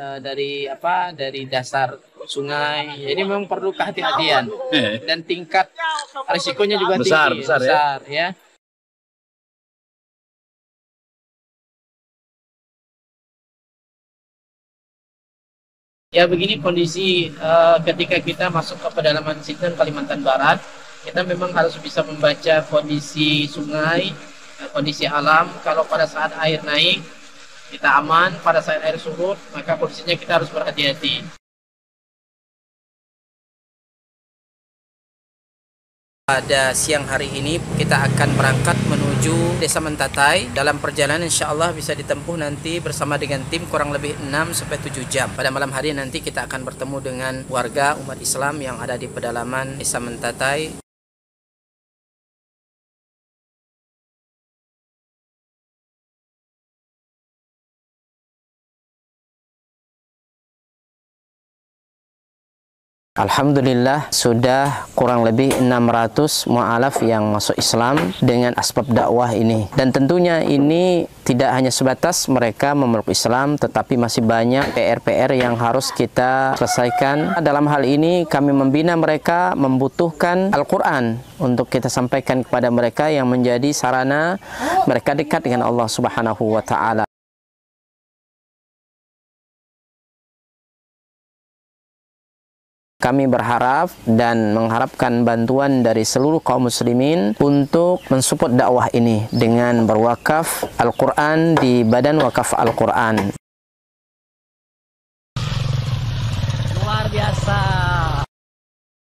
dasar sungai. Jadi memang perlu kehati-hatian dan tingkat risikonya juga tinggi, besar ya. Ya begini kondisi ketika kita masuk ke pedalaman Sinten, Kalimantan Barat, kita memang harus bisa membaca kondisi sungai, kondisi alam. Kalau pada saat air naik, kita aman. Pada saat air surut, maka kondisinya kita harus berhati-hati. Pada siang hari ini kita akan berangkat menuju Desa Mentatai. Dalam perjalanan insya Allah bisa ditempuh nanti bersama dengan tim kurang lebih 6-7 jam. Pada malam hari nanti kita akan bertemu dengan warga umat Islam yang ada di pedalaman Desa Mentatai. Alhamdulillah sudah kurang lebih 600 mu'alaf yang masuk Islam dengan asbab dakwah ini. Dan tentunya ini tidak hanya sebatas mereka memeluk Islam, tetapi masih banyak PR-PR yang harus kita selesaikan. Dalam hal ini kami membina mereka membutuhkan Al-Quran untuk kita sampaikan kepada mereka yang menjadi sarana mereka dekat dengan Allah Subhanahu wa Ta'ala. Kami berharap dan mengharapkan bantuan dari seluruh kaum muslimin untuk mensupport dakwah ini dengan berwakaf Al-Quran di Badan Wakaf Al-Quran. Luar biasa.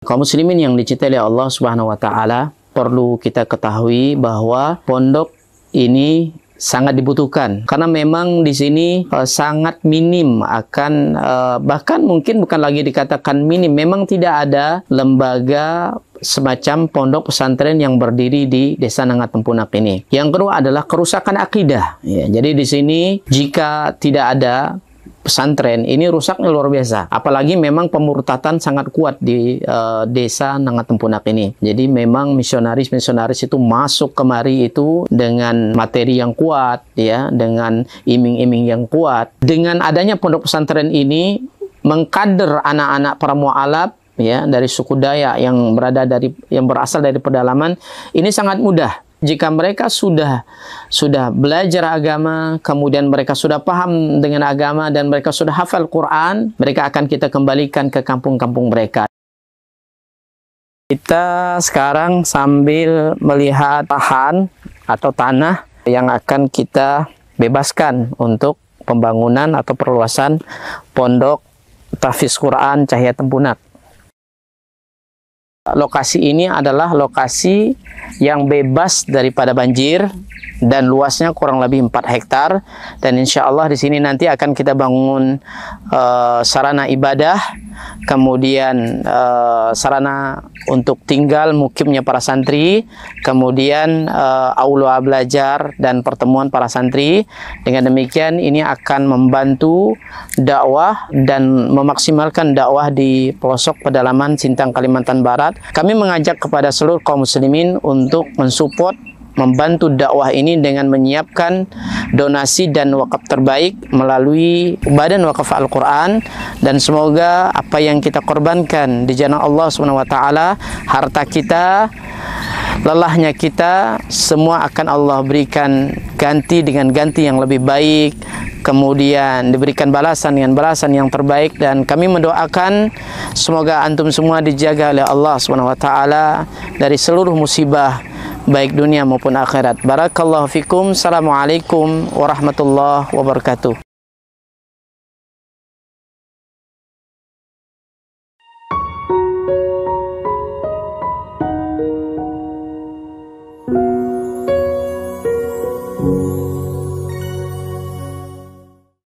Kaum muslimin yang dicintai oleh Allah Subhanahu wa taala, perlu kita ketahui bahwa pondok ini sangat dibutuhkan karena memang di sini sangat minim akan bahkan mungkin bukan lagi dikatakan minim, memang tidak ada lembaga semacam pondok pesantren yang berdiri di Desa Nangatempunak ini. Yang kedua adalah kerusakan akidah. Ya, jadi di sini jika tidak ada pesantren ini rusaknya luar biasa. Apalagi memang pemurtatan sangat kuat di Desa Nangatempunak ini. Jadi memang misionaris-misionaris itu masuk kemari itu dengan materi yang kuat, ya, dengan iming-iming yang kuat. Dengan adanya pondok pesantren ini mengkader anak-anak para mu'alaf, ya, dari suku Dayak yang berasal dari pedalaman, ini sangat mudah. Jika mereka sudah belajar agama, kemudian mereka sudah paham dengan agama dan mereka sudah hafal Quran, mereka akan kita kembalikan ke kampung-kampung mereka. Kita sekarang sambil melihat lahan atau tanah yang akan kita bebaskan untuk pembangunan atau perluasan pondok tahfiz Quran Cahaya Tempunak. Lokasi ini adalah lokasi yang bebas daripada banjir dan luasnya kurang lebih 4 hektar, dan insya Allah di sini nanti akan kita bangun sarana ibadah, kemudian sarana untuk tinggal mukimnya para santri, kemudian aula belajar dan pertemuan para santri. Dengan demikian ini akan membantu dakwah dan memaksimalkan dakwah di pelosok pedalaman Sintang, Kalimantan Barat. Kami mengajak kepada seluruh kaum muslimin untuk mensupport, membantu dakwah ini dengan menyiapkan donasi dan wakaf terbaik melalui Badan Wakaf Al-Quran, dan semoga apa yang kita korbankan di jalan Allah SWT, harta kita, lelahnya kita, semua akan Allah berikan ganti dengan ganti yang lebih baik, kemudian diberikan balasan dengan balasan yang terbaik. Dan kami mendoakan semoga antum semua dijaga oleh Allah SWT dari seluruh musibah baik dunia maupun akhirat. Barakallahu fikum. Assalamualaikum warahmatullahi wabarakatuh.